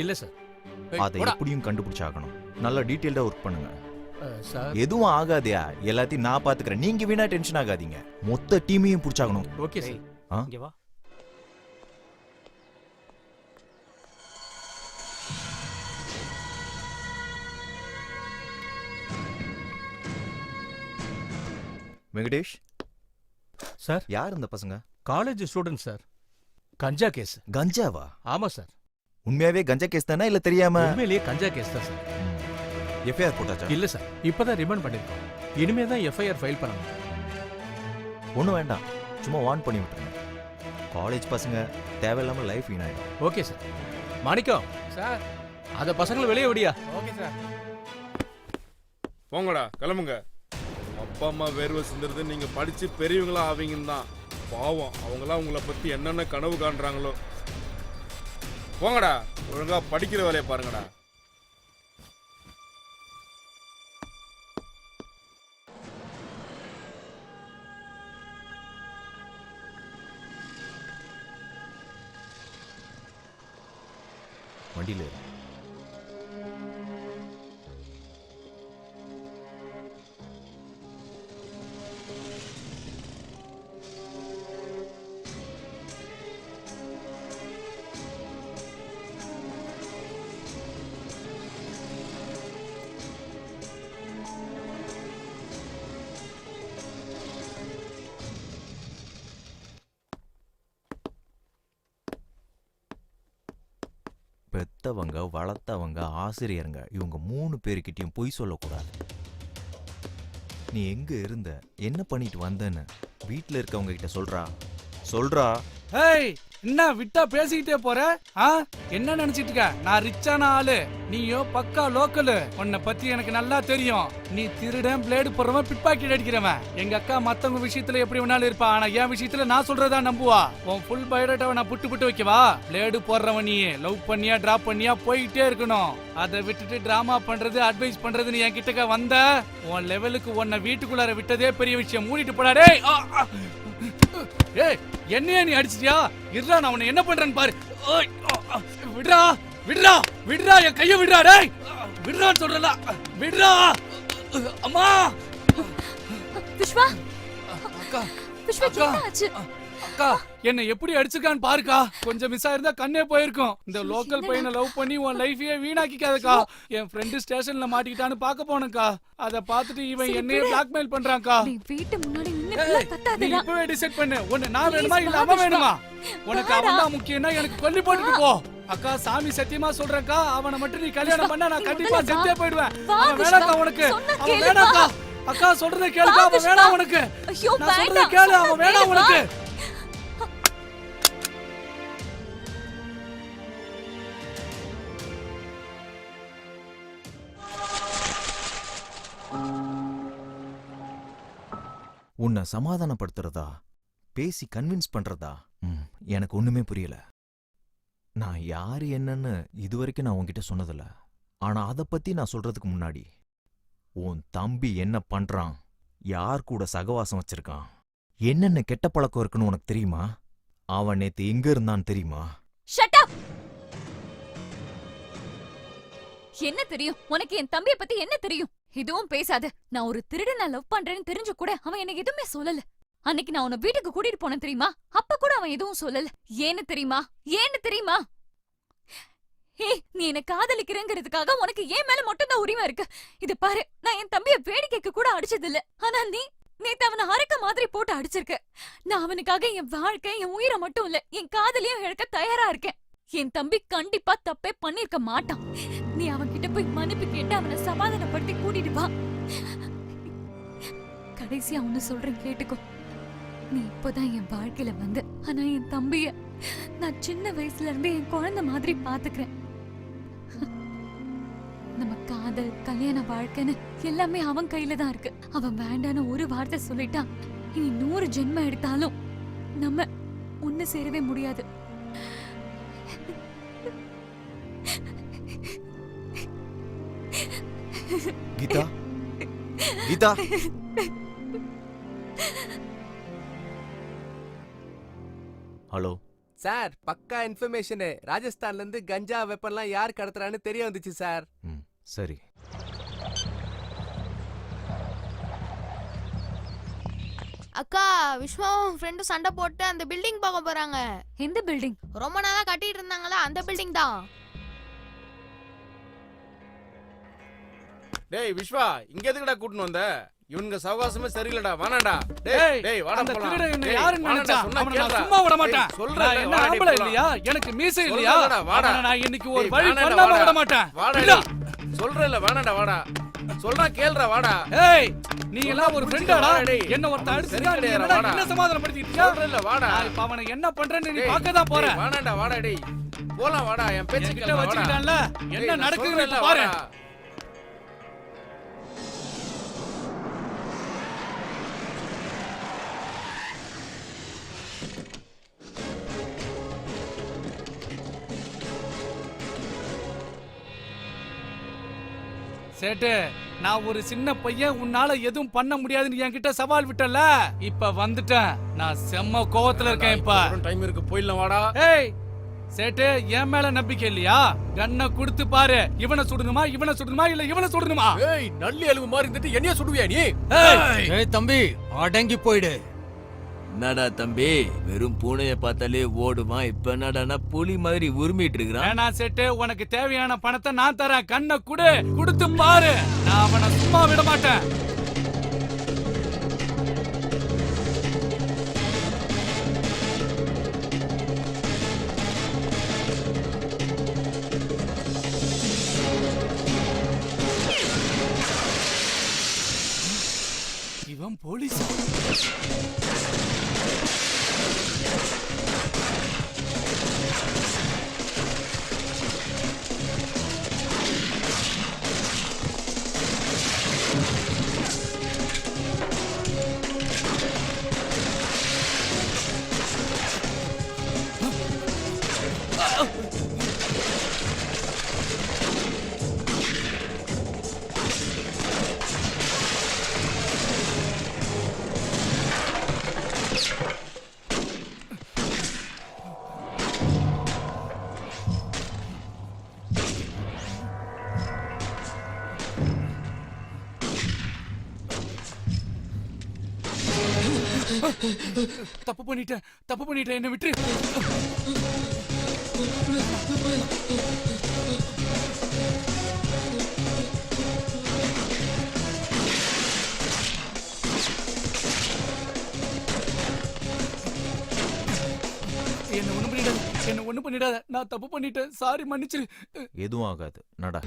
இல்ல சார். அதை எப்படியும் கண்டுபிடிச்சாகணும். நல்லா டீடைல்டா ஒர்க் பண்ணுங்க சார். எதுவும் ஆகாதயா, எல்லாத்தையும் நான் பாத்துக்கிறேன். நீங்க வீணா டென்ஷன் ஆகாதீங்க. மொத்த டீமையும் பிடிச்சாகணும். Okay sir. இங்க வா. வெங்கடேஷ் சார். யார் இந்த பசங்க? College student sir. Ganja case. கஞ்சாவா? ஆமா சார். உண்மையாவே கஞ்சா கேஸ் தானே இல்ல தெரியாம? உண்மையிலேயே கஞ்சா கேஸ் தான் சார். எஃப்ஐஆர் போட்டாச்சா? இல்ல சார், இப்பதான் ரிமாண்ட் பண்ணிருக்கோம். இனிமே தான் எஃப்ஐஆர் ஃபைல் பண்ணணும். ஒன்றும் வேண்டாம், சும்மா வார்ன் பண்ணி விட்டுருங்க. காலேஜ் பசங்க தேவையில்லாம லைஃப் வீணாயிடும். Okay sir. மாணிக்கம் சார், அத பசங்களை வெளியே விடியா. Okay sir. போங்கடா, கிளம்புங்க. அப்பா அம்மா வேர்வை சிந்துறது நீங்க படிச்சு பெரியவங்களா ஆவீங்கன்னு தான். பாவம், அவங்களாம் உங்களை பத்தி என்னென்ன கனவு காண்றாங்களோ. போங்கடா, ஒழுங்கா படிக்கிற வேலையை பாருங்கடா. வண்டியில பெத்தவங்க, வளர்த்தவங்க, ஆசிரியருங்க, இவங்க 3 பேருக்கிட்டையும் பொய் சொல்லக்கூடாது. நீ எங்க இருந்த, என்ன பண்ணிட்டு வந்தேன்னு வீட்டுல இருக்கவங்க கிட்ட சொல்றா. ஏய், என்ன விட்டா பேசிக்கிட்டே போற? என்ன நினைச்சிட்டு இருக்க? நான் ரிச்சான ஆளு, நீயோ பக்கா லோக்கலு. உன்னை பத்தி எனக்கு நல்லா தெரியும். நீ திருடன், பிளேடு போடுறவன், பிட் பாக்கெட் அடிக்கிறவன். எங்க அக்கா மத்தவங்க விஷயத்துல எப்படி வேணாலும் இருப்பா, ஆனா என் விஷயத்துல நான் சொல்றதா நம்புவா. உன் ஃபுல் பயோடேட்டாவை நான் புட்டு வைக்கவா? பிளேடு போடுறவன் நீ லவ் பண்ணியா டிராப் பண்ணியா போயிட்டே இருக்கணும். அதை விட்டுட்டு டிராமா பண்றது, அட்வைஸ் பண்றதுன்னு என் கிட்டக்க வந்த உன் லெவலுக்கு உன்னை வீட்டுக்குள்ளார விட்டதே பெரிய விஷயம். மூடிட்டு போடா டேய். ஏய், என்னைய நீ அடிச்சிட்டியா? இருடா, நான் உன்னை என்ன பண்றேன்னு பாரு. விடுறா விடுறா விடுறா, என் கைய விடுறா டேய். விடுறான்னு சொல்றல, விடுறா. அம்மா. விஸ்வா, அக்கா, விஸ்வா என்ன ஆச்சு? அக்கா, என்ன எப்படி அடிச்சிருக்கான்னு பாருக்கா. கொஞ்சம் மிஸ் ஆயிருந்தா கண்ணே போயிருக்கும். இந்த லோக்கல் பையனை லவ் பண்ணி உன் லைஃபையே வீணாக்கிக்காதக்கா. என் ஃப்ரெண்டு ஸ்டேஷன்ல மாட்டிக்கிட்டான்னு பார்க்க போனக்கா. அத பார்த்துட்டு இவன் என்னையே பிளாக்மெயில் பண்றான்க்கா. நீ வீட்டு முன்னாடி நின்னு கத்தாதடா. நீ இப்பவே டிசைட் பண்ணு. ஒன்னு நான் வேணுமா இல்ல அவன் வேணுமா? உனக்கு அவன் தான் முக்கியம்னா எனக்கு கொல்லி போட்டுட்டு போ. அக்கா, சாமி சத்தியமா சொல்றேன்க்கா, அவனை மட்டும் நீ கல்யாணம் பண்ணா நான் கண்டிப்பா செத்தே போயிடுவேன். அவன் வேணாக்கா உனக்கு. அவன் வேணாக்கா. அக்கா சொல்றதை கேளுக்கா, அவன் வேணாம் உனக்கு. நான் சொல்றதை கேளு, அவன் வேணாம் உனக்கு. உன்னை சமாதானப்படுத்துறதா, பேசி கன்வின்ஸ் பண்றதா, எனக்கு ஒண்ணுமே புரியல. நான் யாரு என்னன்னு இதுவரைக்கும் நான் உன்கிட்ட சொன்னதில்ல. ஆனா அதை பத்தி நான் சொல்றதுக்கு முன்னாடி உன் தம்பி என்ன பண்றான், யார் கூட சகவாசம் வச்சிருக்கான், என்னென்ன கெட்ட பழக்கம் இருக்குன்னு உனக்கு தெரியுமா? அவன் நேத்து எங்க இருந்தான்னு தெரியுமா? Shut up. என்ன தெரியும் உனக்கு? என் தம்பியை பத்தி என்ன தெரியும்? இதுவும் பேசாத. நான் ஒரு திருடனை லவ் பண்றேன்னு தெரிஞ்சு கூட அவன் எனக்கு எதுவுமே சொல்லல. அன்னைக்கு நான் உன்னை வீட்டுக்கு கூட்டிட்டு போனேன் தெரியுமா? அப்ப கூட அவன் எதுவும் சொல்லல. ஏன்னு தெரியுமா? ஏய், நீ என்ன காதலிக்கிறேங்கிறதுக்காக உனக்கு ஏன் மேல மட்டும் தான் உரிமை இருக்கு. இது பாரு, நான் என் தம்பிய வேடிக்கைக்கு கூட அடிச்சது இல்ல. ஆனா நீ நேத்து அவனை அரக்க மாதிரி போட்டு அடிச்சிருக்க. நான் அவனுக்காக என் வாழ்க்கை, என் உயிரை மட்டும் இல்ல, என் காதலையும் இழக்க தயாரா இருக்கேன். என் தம்பி கண்டிப்பா தப்பே பண்ணிருக்க மாட்டான். நீ அவன் கிட்ட போய் மன்னிப்பு கேட்டு அவனை சமாதானப்படுத்தி கூட்டிட்டு வா. கடைசியா ஒண்ணு சொல்றேன், கேட்டுக்கோ. நீ இப்பதான் என் வாழ்க்கையில வந்து, ஆனா என் தம்பிய நான் சின்ன வயசுல இருந்து என் குழந்தை மாதிரி பாத்துக்கிறேன். நம்ம காதல், கல்யாண வாழ்க்கைன்னு எல்லாமே அவன் கையில தான் இருக்கு. அவன் வேண்டான்னு ஒரு வார்த்தை சொல்லிட்டான், இனி 100 ஜென்மம் எடுத்தாலும் நம்ம ஒண்ணு சேரவே முடியாது. கீதா, கீதா. ஹலோ சார், பக்கா இன்ஃபர்மேஷன். ராஜஸ்தான்ல இருந்து கஞ்சா வெப்பன்லாம் யார் கடத்துறான்னு தெரிய வந்துச்சு சார். சரி. அக்கா, விஸ்வாவும் ஃப்ரெண்டும் சண்டை போட்டு அந்த பில்டிங் பார்க்க போறாங்க. எந்த பில்டிங்? ரொம்ப நாளா கட்டிட்டு இருந்தாங்களா, அந்த பில்டிங் தான். டேய் விஸ்வா, இங்க எதுக்குடா கூட்டிட்டு வந்த? இவனுங்க சவகாசமே சரியில்லடா, வானாடா. டேய் டேய் வாடா அந்த போலாம். திருடன் என்ன டேய், யாருன்னு வாடா, நினைச்சா? சொன்னா அவனை நான் கேளுடா. சும்மா விட மாட்டேன். டேய், சொல்றேன்ல, நான் என்ன வாடா, ஆம்பளை போலாம். இல்லையா? எனக்கு மீசை இல்லையா? சொல்றேன்லடா, வாடா. அவனை நான் இன்னைக்கு ஒரு டேய், வழி வாடாடா, பண்ணாம வாடா. விட மாட்டேன். வாடா இல்ல. டேய். சொல்றேன்ல, வாடாடா, வாடா. சொல்றா கேளுடா, வாடா. ஏய், நீ எல்லாம் ஒரு ஃப்ரெண்டாடா? வாடா டேய். என்ன ஒருத்த அவனுக்கு அடிச்சுட்டா, சரி நீ கிடையாதுடா, என்னடா வாடா. என்ன சமாதானப்படுத்திட்டு இருக்க? சொல்றேன்ல, வாடா. நான் இப்ப அவனை என்ன பண்றேன்னு நீ டேய், பார்க்க தான் போற. டேய், வாடாடா, வாடா டேய். போலாம் வாடா, என் பேச்சு என்கிட்ட கேளுடா, வாடா. வச்சுக்கிட்டான்ல, என்ன டேய், நான் நடக்குதுன்னு சொல்றேன்ல, இப்ப பாரு. வாடா. சேட்டு, நான் ஒரு சின்ன பையன், உன்னால எதுவும் பண்ண முடியாதுன்னு என்கிட்ட சவால் விட்டல. இப்ப வந்துட்டேன். நான் செம்ம கோவத்துல இருக்கேன் இப்ப. டைம் இருக்கு, போயிடலாம் வாடா. ஏய் சேட்டு, என் மேல நம்பிக்கை இல்லையா? கண்ணை கொடுத்து பாரு. இவனை சுடணுமா, இவனை சுடணுமா, இல்ல இவனை சுடணுமா? ஏய், நல்லி அழுவு மாதிரி இருந்துட்டு என்னைய சுடுவியா நீ? ஏய் தம்பி, அடங்கி போயிடு. என்னடா தம்பி, வெறும் பூனைய பார்த்தாலே ஓடுவான், இப்ப என்னடா புலி மாதிரி உரிமிட்டு இருக்கிறான். வேணா சேட்டு, உனக்கு தேவையான பணத்தை நான் தரேன். கண்ணை குடு, கொடுத்து பாரு. நான் அவனை சும்மா விட மாட்டேன். இவன் போலீஸ். தப்பு பண்ணிட்டேன், என்ன விட்டு. என்ன ஒண்ணு பண்ணிடாத. நான் தப்பு பண்ணிட்டேன், சாரி, மன்னிச்சிரு. எதுவும் ஆகாது, நடா.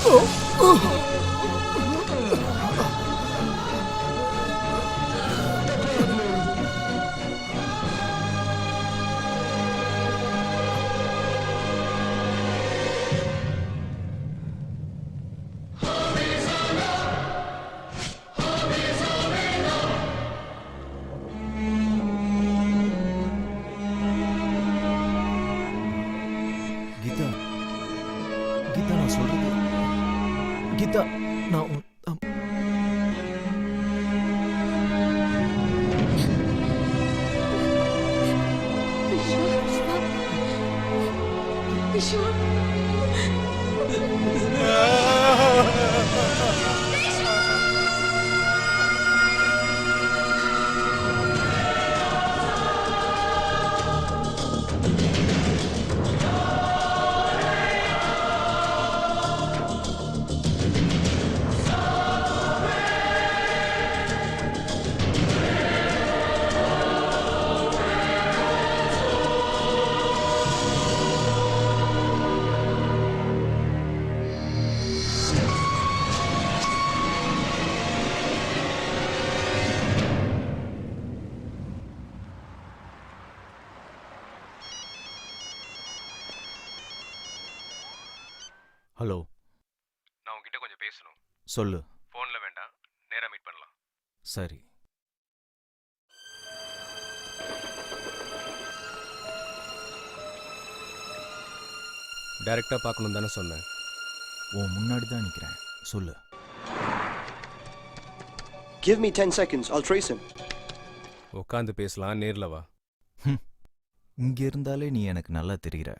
கீதா கீதா நான் சொல்றது கீதா நான் ஹலோ, நான் உங்ககிட்ட கொஞ்சம் பேசணும். சொல்லு. ஃபோன்ல வேண்டாம், நேரா மீட் பண்ணலாம். சரி. டைரக்டா பார்க்கணும் தானே சொன்னேன். உன் முன்னாடி தான் நிக்கிறேன், சொல்லு. Give me 10 seconds, I'll trace him. உட்காந்து பேசலாம், நேர்ல வா. இங்க இருந்தாலே நீ எனக்கு நல்லா தெரியுற.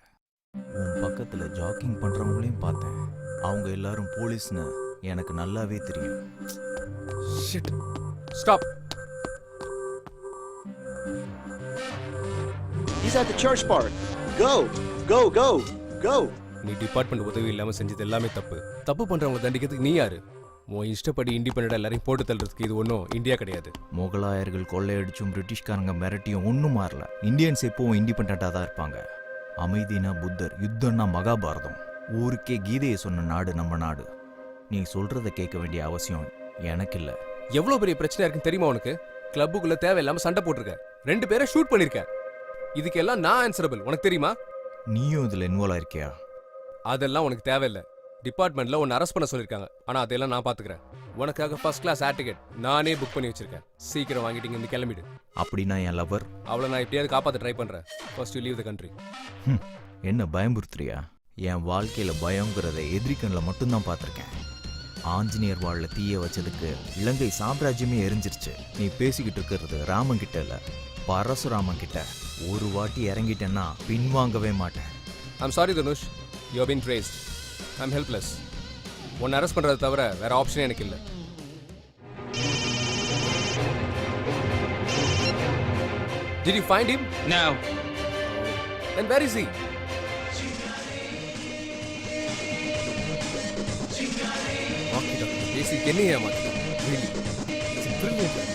உன் பக்கத்துல ஜாக்கிங் பண்றவங்களையும் பார்த்தேன். அவங்க எல்லாரும் போலீஸ்னு எனக்கு நல்லாவே தெரியும். Shit. Stop. He's at the church park. Go, go, go, go. நீ டிபார்ட்மெண்ட் உதவி இல்லாம செஞ்சது எல்லாமே தப்பு. தப்பு பண்றவங்க தண்டிக்கிறதுக்கு நீ யாரு? உன் இஷ்டப்படி இண்டிபெண்டா எல்லாரையும் போட்டு தள்ளுறதுக்கு இது ஒன்றும் இந்தியா கிடையாது. முகலாயர்கள் கொள்ளையடிச்சும் பிரிட்டிஷ்காரங்க மிரட்டியும் ஒன்றும் மாறல. இந்தியன்ஸ் எப்பவும் இண்டிபெண்டா தான் இருப்பாங்க. அமைதினா புத்தர், யுத்தம்னா மகாபாரதம். ஊருக்கே கீதையை சொன்ன நாடு நம்ம நாடு. நீ சொல்றத கேட்க வேண்டிய அவசியம் எனக்கு இல்ல. எவ்வளவு பெரிய பிரச்சனை இருக்குன்னு தெரியுமா உனக்கு? கிளப்புக்குள்ள தேவையில்லாம சண்டை போட்டிருக்க, 2 பேரை ஷூட் பண்ணிருக்க. இதுக்கெல்லாம் நான் ஆன்சரபிள், உனக்கு தெரியுமா? நீயும் இதுல இன்வால்வ் ஆயிருக்கியா? அதெல்லாம் உனக்கு தேவையில்லை. டிபார்ட்மெண்ட்ல உன்னை அரெஸ்ட் பண்ண சொல்லிருக்காங்க. ஆனா அதெல்லாம் நான் பாத்துக்கிறேன். உனக்காக ஃபர்ஸ்ட் கிளாஸ் ஏர் டிக்கெட் நானே புக் பண்ணி வச்சிருக்கேன். சீக்கிரம் வாங்கிட்டு இங்க கிளம்பிடு. அப்படின்னா என் லவர் அவளை நான் எப்படியாவது காப்பாற்ற ட்ரை பண்றேன். First you leave the country. என்ன பயம்புறுத்துறியா? என் வாழ்க்கையில பயங்கிறத எதிரிக்கண்ணில் மட்டும்தான் பார்த்துருக்கேன். ஆஞ்சநேயர் வாழில் தீய வச்சதுக்கு இலங்கை சாம்ராஜ்யமே எரிஞ்சிருச்சு. நீ பேசிக்கிட்டு இருக்கிறது ராமன் கிட்ட இல்ல, பரசுராமன் கிட்ட. ஒரு வாட்டி இறங்கிட்டேன்னா பின்வாங்கவே மாட்டேன். I'm sorry Dhanush, you have been traced. I'm helpless. உன்னை அரெஸ்ட் பண்றதை தவிர வேற ஆப்ஷனே எனக்கு இல்லை. Did you find him? No. Then where is he? Basic any here, man. Really, it's a brilliant idea.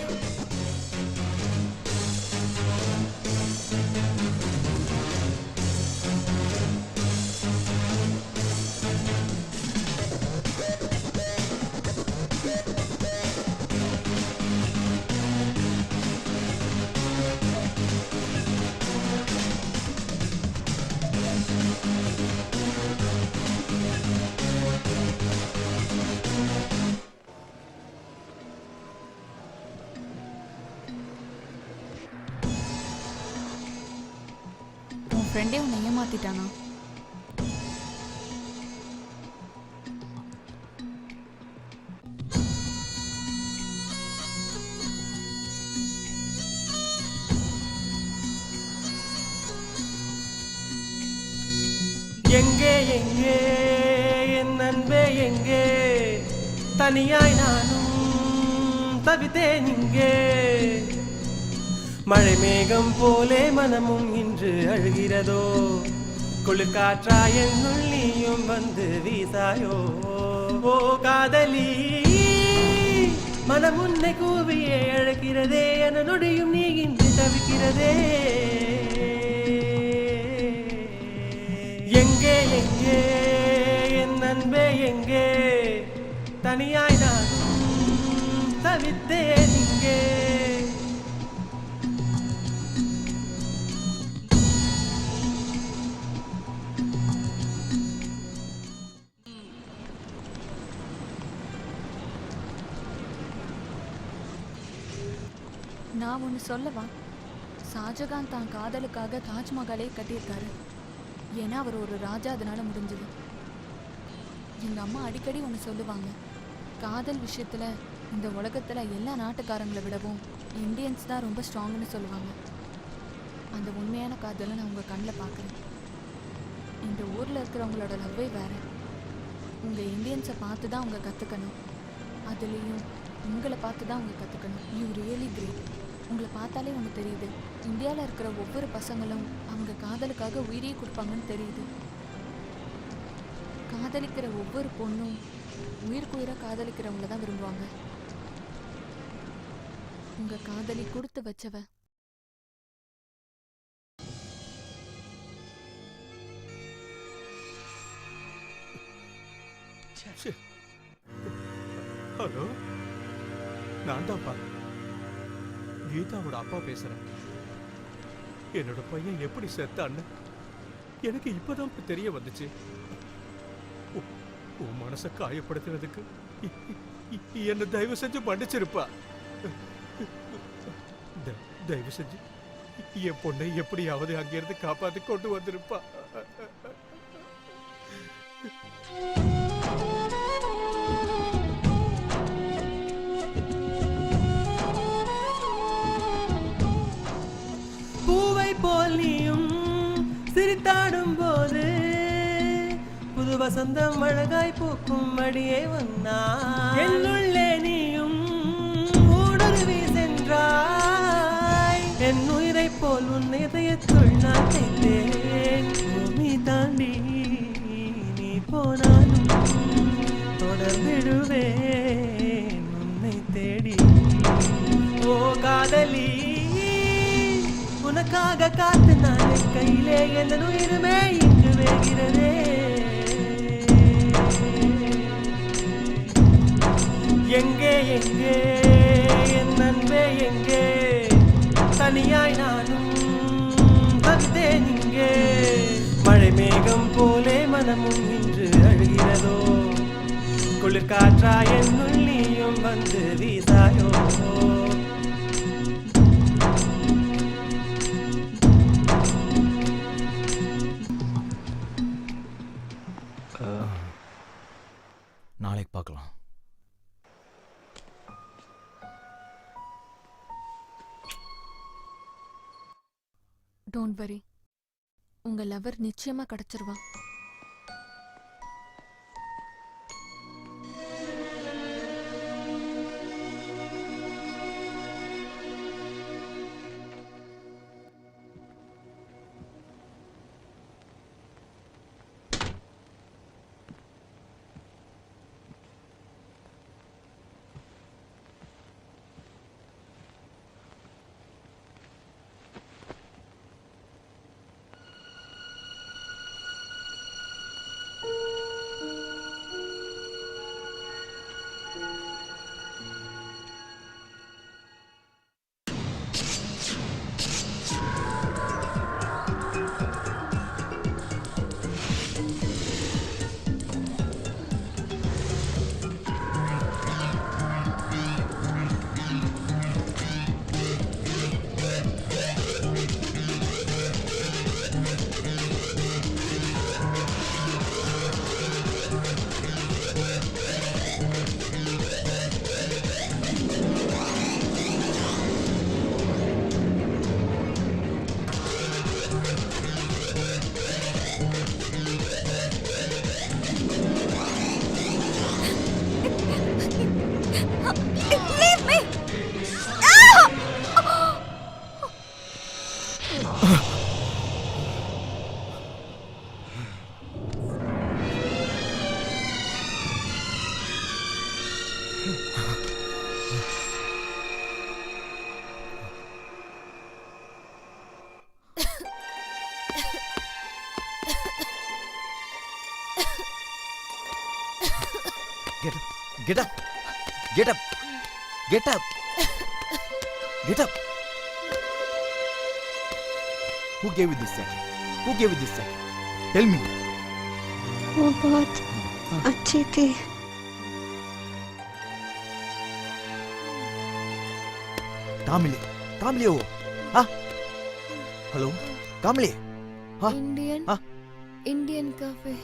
ஃப்ரெண்டே உன்னை ஏமாத்திட்டானா? எங்கே எங்கே என் அன்பே எங்கே, தனியாய் நானும் தவித்தேன் இங்கே. மழை மேகம் போலே மனமும் இன்று அழுகிறதோ, குளிர்காற்றாய் என்னுள் நீயும் வந்து வீசாயோ. ஓ காதலி, மனம் உன்னை கூவியே அழைக்கிறதே, என நொடியும் நீ இன்று தவிக்கிறதே. எங்கே எங்கே என் அன்பே எங்கே, தனியாய் நானும் தவித்தேன் இங்கே. நான் ஒன்று சொல்லவா? ஷாஜகான் தான் காதலுக்காக தாஜ்மஹாலே கட்டியிருக்காரு. ஏன்னா அவர் ஒரு ராஜா, அதனால முடிஞ்சது. எங்கள் அம்மா அடிக்கடி ஒன்று சொல்லுவாங்க, காதல் விஷயத்தில் இந்த உலகத்தில் எல்லா நாட்டுக்காரங்களை விடவும் இந்தியன்ஸ் தான் ரொம்ப ஸ்ட்ராங்குன்னு சொல்லுவாங்க. அந்த உண்மையான காதலை நான் உங்கள் கண்ணில் பார்க்குறேன். இந்த ஊரில் இருக்கிறவங்களோட லவ்வே வேறு. உங்கள் இந்தியன்ஸை பார்த்து தான் அவங்க கற்றுக்கணும். அதுலேயும் உங்களை பார்த்து தான் அவங்க கற்றுக்கணும். You really great. உங்களை பார்த்தாலே ஒன்று தெரியுது, இந்தியாவில் இருக்கிற ஒவ்வொரு பசங்களும் அவங்க காதலுக்காக உயிரியே கொடுப்பாங்கன்னு தெரியுது. காதலிக்கிற ஒவ்வொரு பொண்ணும் உயிருக்குயிராக காதலிக்கிறவங்கள தான் விரும்புவாங்க. உங்கள் காதலி கொடுத்து வச்சவ. ஹலோ, நான் தான்ப்பா கீதாவோட அப்பா பேசுறேன். என்னோட பையன் எப்படி செத்தான்னு எனக்கு இப்பதான் தெரிய வந்துச்சு. உன் மனசை காயப்படுத்துறதுக்கு என்ன தயவு செஞ்சு மன்னிச்சிருப்பா. தயவு செஞ்சு என் பொண்ணை எப்படியாவது அங்கிருந்து காப்பாத்தி கொண்டு வந்திருப்பா. பூவை போல் நீயும் சிரித்தாடும் போது புது வசந்தம் அழகாய் பூக்கும் அடியே வந்தா. என்னுள்ளே நீயும் ஊடுருவி சென்றாய். என் உயிரை போல் உன் இதயத்துள் நான் தைத்தேன். பூமி தாண்டி நீ போனாலும் தொடர்ந்திடுவேன் உன்னை தேடி. ஓ காதலி, உனக்காக காத்து நான் கையிலே என் உயிருமே இங்கு வேகிறதே. எங்கே எங்கே என் அன்பே எங்கே, தனியாய் நானும் தவித்தேன் இங்கே. மழை மேகம் போலே மனமும் இன்று அழுகிறதோ, குளிர் காற்றா என்னுள் நீயும் வந்து வீசாயோ. நாளைக்கு பார்க்கலாம். டோன்ட் வரி, உங்க லவர் நிச்சயமா கிடைச்சிருவான். Get up. Get up. Get up. Get up. Who gave you this jacket? Who gave you this jacket? Tell me. वो बहुत अच्छी थी। कामली हो? हाँ? हेलो, कामली? हाँ? Indian cafe.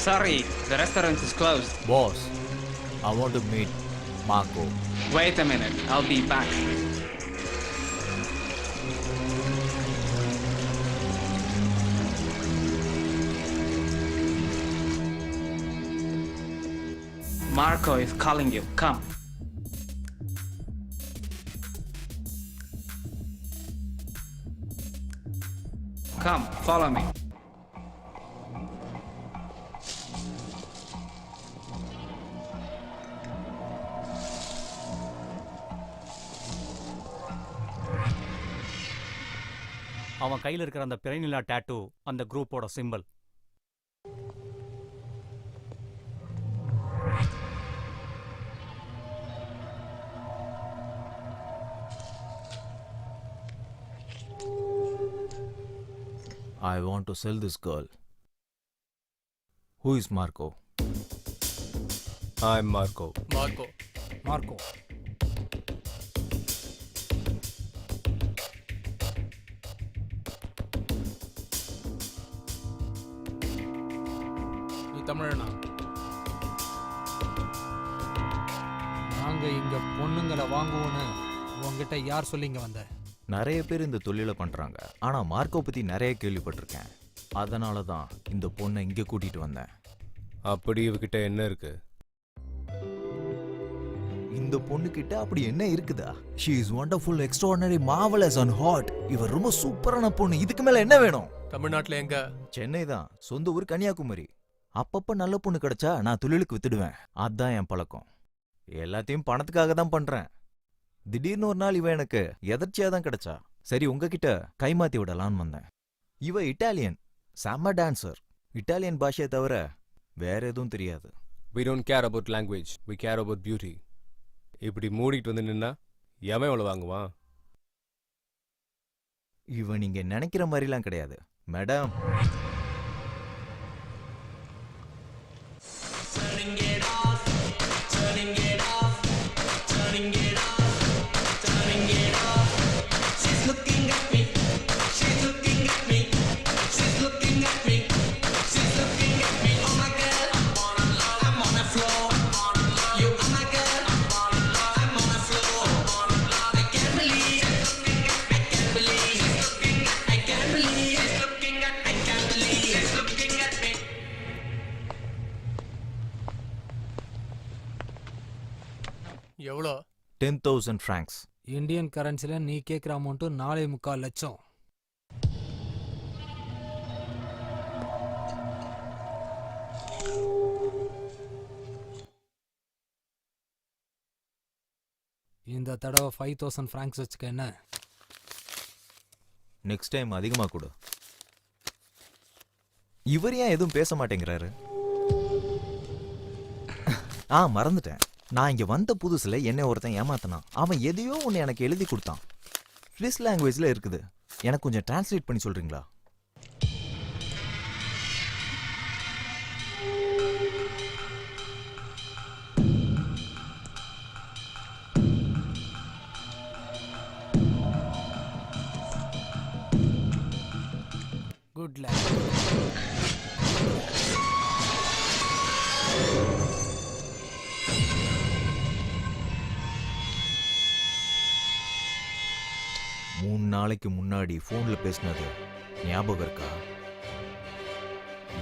Sorry, the restaurant is closed. Boss, I want to meet Marco. Wait a minute, I'll be back. Marco is calling you. Come. Come, follow me. அவன் கையில் இருக்கிற அந்த பிறைநிலா டாட்டூ அந்த குரூப்போட symbol. I want to sell this girl. Who is Marco? I'm Marco. Marco. தமிழனா? நாங்க இங்க பொண்ணுங்களை வாங்குவோன்னு உங்ககிட்ட யார் சொல்லி இங்க வந்த? நிறைய பேர் இந்த தொழிலை பண்றாங்க. ஆனா மார்க்கோ பத்தி நிறைய கேள்விப்பட்டிருக்கேன். அதனால தான் இந்த பொண்ணை இங்க கூட்டிட்டு வந்தேன். அப்படி இவகிட்ட என்ன இருக்கு? இந்த பொண்ணு கிட்ட அப்படி என்ன இருக்குதா? She is wonderful, extraordinary, marvelous and hot. இவ ரொம்ப சூப்பரான பொண்ணு. இதுக்கு மேல என்ன வேணும்? தமிழ்நாட்டுல எங்க? சென்னை தான். சொந்த ஊர் கன்னியாகுமரி. அப்பப்ப நல்ல பொண்ணு கிடைச்சா நான் தொழிலுக்கு வித்துடுவேன். அதான் என் பழக்கம். எல்லாத்தையும் பணத்துக்காக தான் பண்றேன். திடீர்னு ஒரு நாள் இவ எனக்கு எதர்ச்சியா தான் கிடைச்சா. சரி உங்ககிட்ட கைமாத்தி விடலான்னு வந்தேன். இவ இட்டாலியன், செம்ம டான்சர். இட்டாலியன் பாஷையை தவிர வேற எதுவும் தெரியாது. We don't care about language, we care about beauty. இப்படி மூடிட்டு வந்து நின்னா எவன் எவ்வளவு வாங்குவான்? இவ நீங்க நினைக்கிற மாதிரிலாம் கிடையாது மேடம். எவ்வளோ? 10,000 francs. இந்தியன் கரன்சில நீ கேட்குற அமௌண்ட்டு 4.25 லட்சம். இந்த தடவை 5,000 francs வச்சுக்க என்ன? நெக்ஸ்ட் டைம் அதிகமா கொடு. இவர் ஏன் எதுவும் பேச மாட்டேங்கிறாரு? மறந்துட்டேன். நான் இங்க வந்த புதுசுல என்னை ஒருத்தன் ஏமாத்தினான். அவன் எதையோ ஒன்று எனக்கு எழுதி கொடுத்தான். ஸ்விஸ் லாங்குவேஜ்ல இருக்குது. எனக்கு கொஞ்சம் டிரான்ஸ்லேட் பண்ணி சொல்றீங்களா? Good luck. மூணு நாளைக்கு முன்னாடி போன்ல பேசினது ஞாபகம் இருக்கா?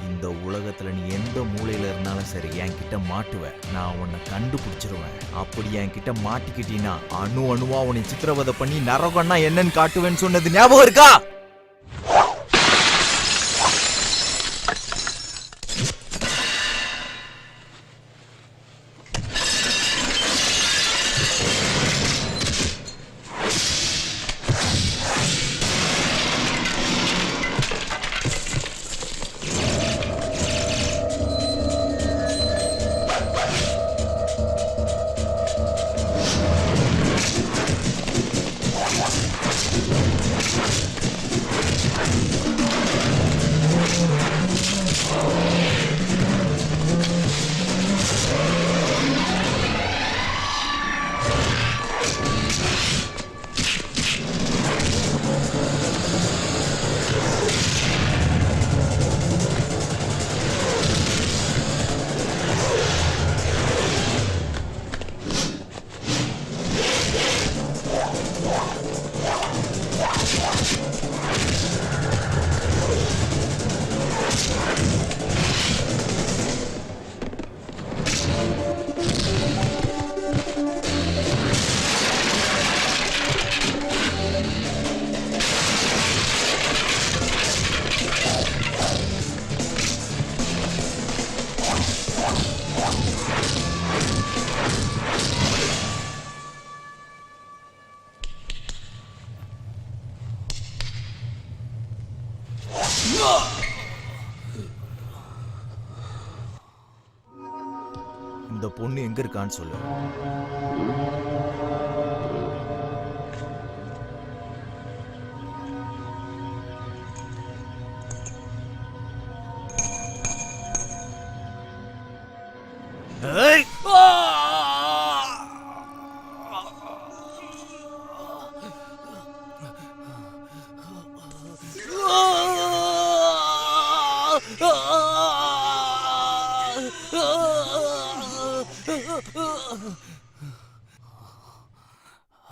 இந்த உலகத்துல நீ எந்த மூலையில இருந்தாலும் சரி என்கிட்ட மாட்டுவ. நான் உன்னை கண்டுபிடிச்சிருவேன். அப்படி என்கிட்ட மாட்டிக்கிட்டீன்னா அணு அணுவா உன்னை சித்திரவதை பண்ணி நரகம்னா என்னன்னு காட்டுவேன்னு சொன்னது ஞாபகம் இருக்கா? பொண்ணு எங்க இருக்கான்னு சொல்லு. ஏய்!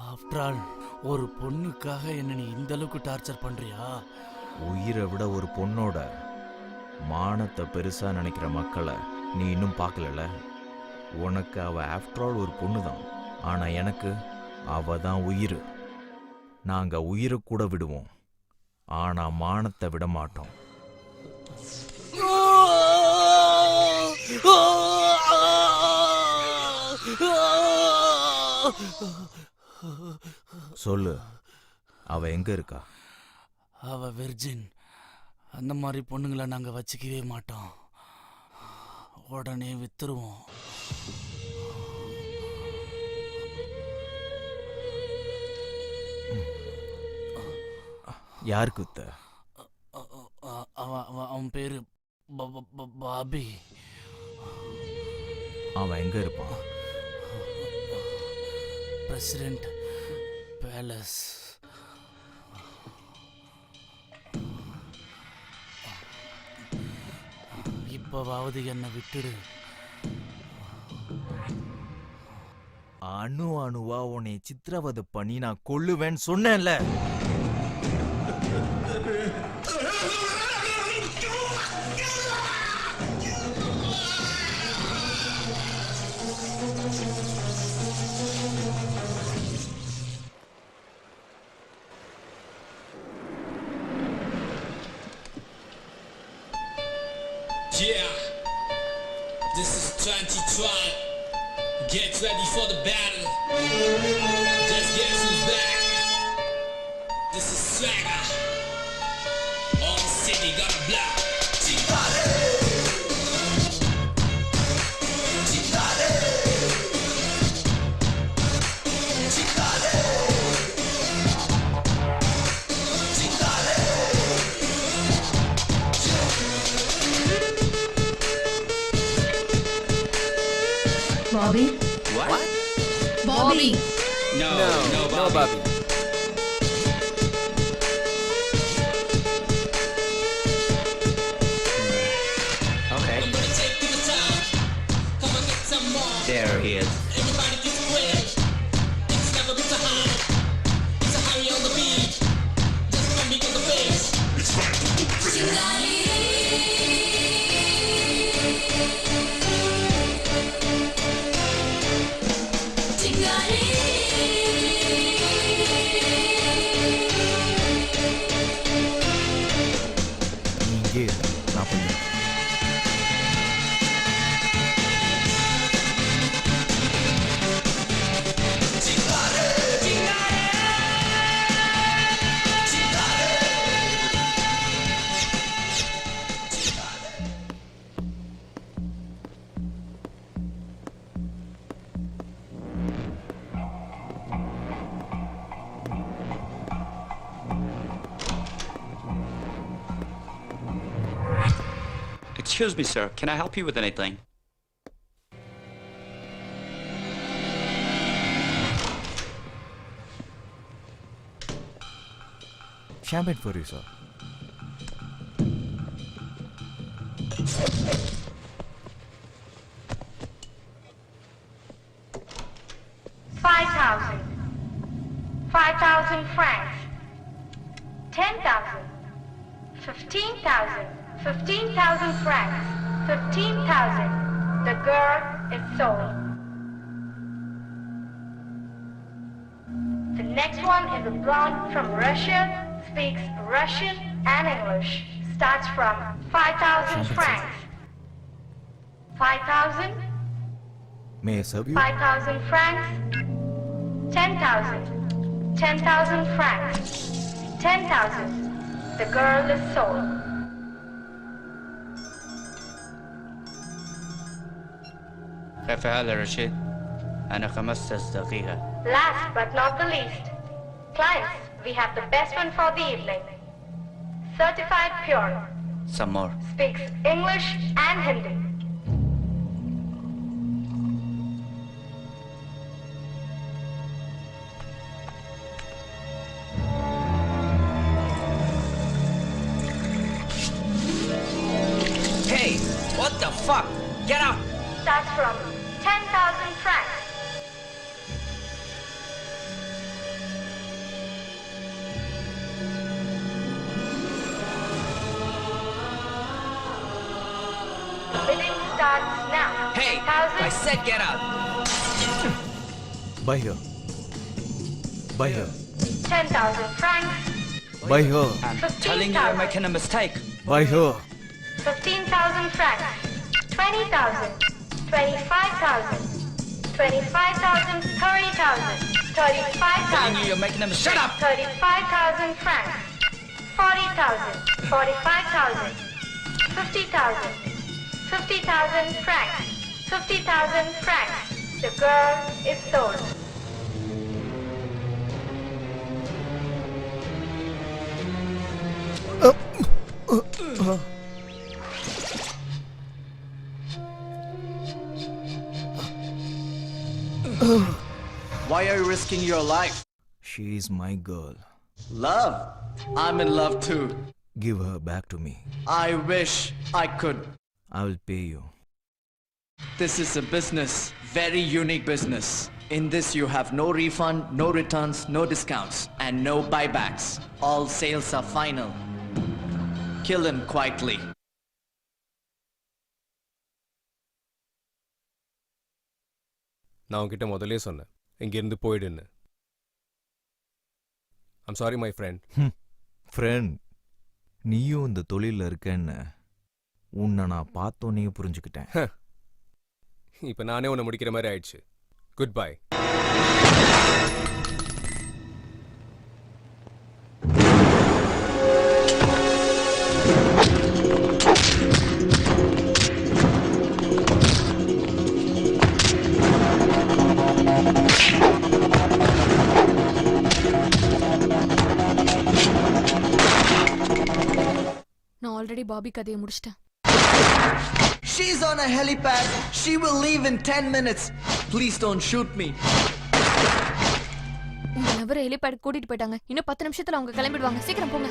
ஆஃப்டர் ஆல் ஒரு பொண்ணுக்காக என்ன நீ இந்த அளவுக்கு டார்ச்சர் பண்றியா? உயிரை விட ஒரு பொண்ணோட மானத்தை பெருசா நினைக்கிற மக்களை நீ இன்னும் பார்க்கலல. உனக்கு அவ ஆஃப்டர் ஆல் ஒரு பொண்ணு தான். ஆனா எனக்கு அவ தான் உயிர். நாங்க உயிரை கூட விடுவோம், ஆனா மானத்தை விட மாட்டோம். சொல்லு, அவ எங்க இருக்கா? அவ வெர்ஜின். அந்த மாதிரி பொண்ணுங்களை நாங்க வச்சுக்கவே மாட்டோம். உடனே வித்துருவோம். யாருக்கு வித்த? அவன் பேரு பாபி. அவன் எங்க இருப்பான்? President palace. இப்பவாவது என்னை விட்டுடு. அணு அணுவா உன்னை சித்திரவதை பண்ணி நான் கொல்லுவேன்னு சொன்னேன்ல. Yeah, this is 2012. Get ready for the battle. Just guess who's back. This is Swagger. All city got a block. Chingale. Chingale. Chingale. Bobby? What? Bobby! No, Bobby. Okay. There he is. Everybody gets quick. It's never been so high. It's a hurry on the beat. Just let me get the bass. It's time to go crazy. இங்கே நான் பண்ணி Excuse me, sir. Can I help you with anything? Champagne for you, sir. $5,000 francs, 10,000, 15,000, 15,000 francs, 15,000. The girl is sold. The next one is a blonde from Russia, speaks Russian and English. Starts from 5,000 francs. 5,000, May I serve you? 5,000 francs, 10,000, 10,000 francs, 10,000. The girl is sold. رفعها رشيد أنا 15 دقيقة. Last but not the least, clients, we have the best one for the evening. Certified pure, Some more. speaks English and Hindi. Hey, what the fuck? Get out! Starts from 10,000 francs. Bidding starts now. Hey, 1,000. I said get out. Buy here. Buy here. 10,000 francs. Buy here. I'm telling you you're making a mistake. Buy here. 15,000 francs. 20,000. 25,000. 25,000. 30,000. 35,000. Telling you you're making a mistake. Shut up! 35,000 francs. 40,000. 45,000. 50,000. 50,000 francs. 50,000 francs. The girl is sold. Why are you risking your life? She's my girl. Love? I'm in love too. Give her back to me. I wish I could. I will pay you. This is a business, very unique business. In this you have no refund, no returns, no discounts, and no buybacks. All sales are final. Kill him quietly. நான் உன்கிட்ட முதல்லே சொன்னேன் இங்கிருந்து போயிடுன்னு. I'm sorry my friend. Friend, நீயும் இந்த தொழிலில் இருக்கேன்னு உன்னை நான் பார்த்தோன்னே புரிஞ்சுக்கிட்டேன். இப்போ நானே உன்னை முடிக்கிற மாதிரி ஆயிடுச்சு. Good bye. நான் ஆல்ரெடி பாபி கதையை முடிச்சிட்டேன். She's on a helipad. She will leave in 10 minutes. Please don't shoot me. உங்க நபரை ஹெலிபேட் கூட்டிட்டு போயிட்டாங்க. இன்னும் 10 நிமிஷத்துல அவங்க கிளம்பிடுவாங்க. சீக்கிரம் போங்க.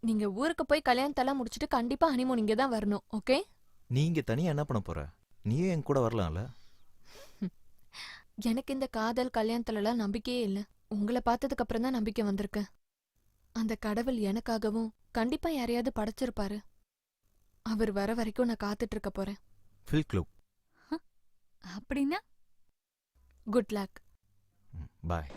நீங்க ஊருக்கு போய் கல்யாணத்தெல்லாம் முடிச்சிட்டு கண்டிப்பா ஹனிமூன் இங்க தான் வரணும். ஓகே? நீங்க தனியா என்ன பண்ண போற? நீயே என் கூட வரலாம்ல? எனக்கு இந்த காதல் கல்யாணத்துலலாம் நம்பிக்கையே இல்ல. உங்களை பார்த்ததுக்கு அப்புறம் தான் நம்பிக்கை வந்திருக்கு. அந்த கடவுள் எனக்காகவும் கண்டிப்பா யாரையாவது படைச்சிருப்பாரு. அவர் வர வரைக்கும் நான் காத்துட்டு இருக்க போறேன். ஃபில் க்ளூ. அப்படின்னா குட் லக். பாய்.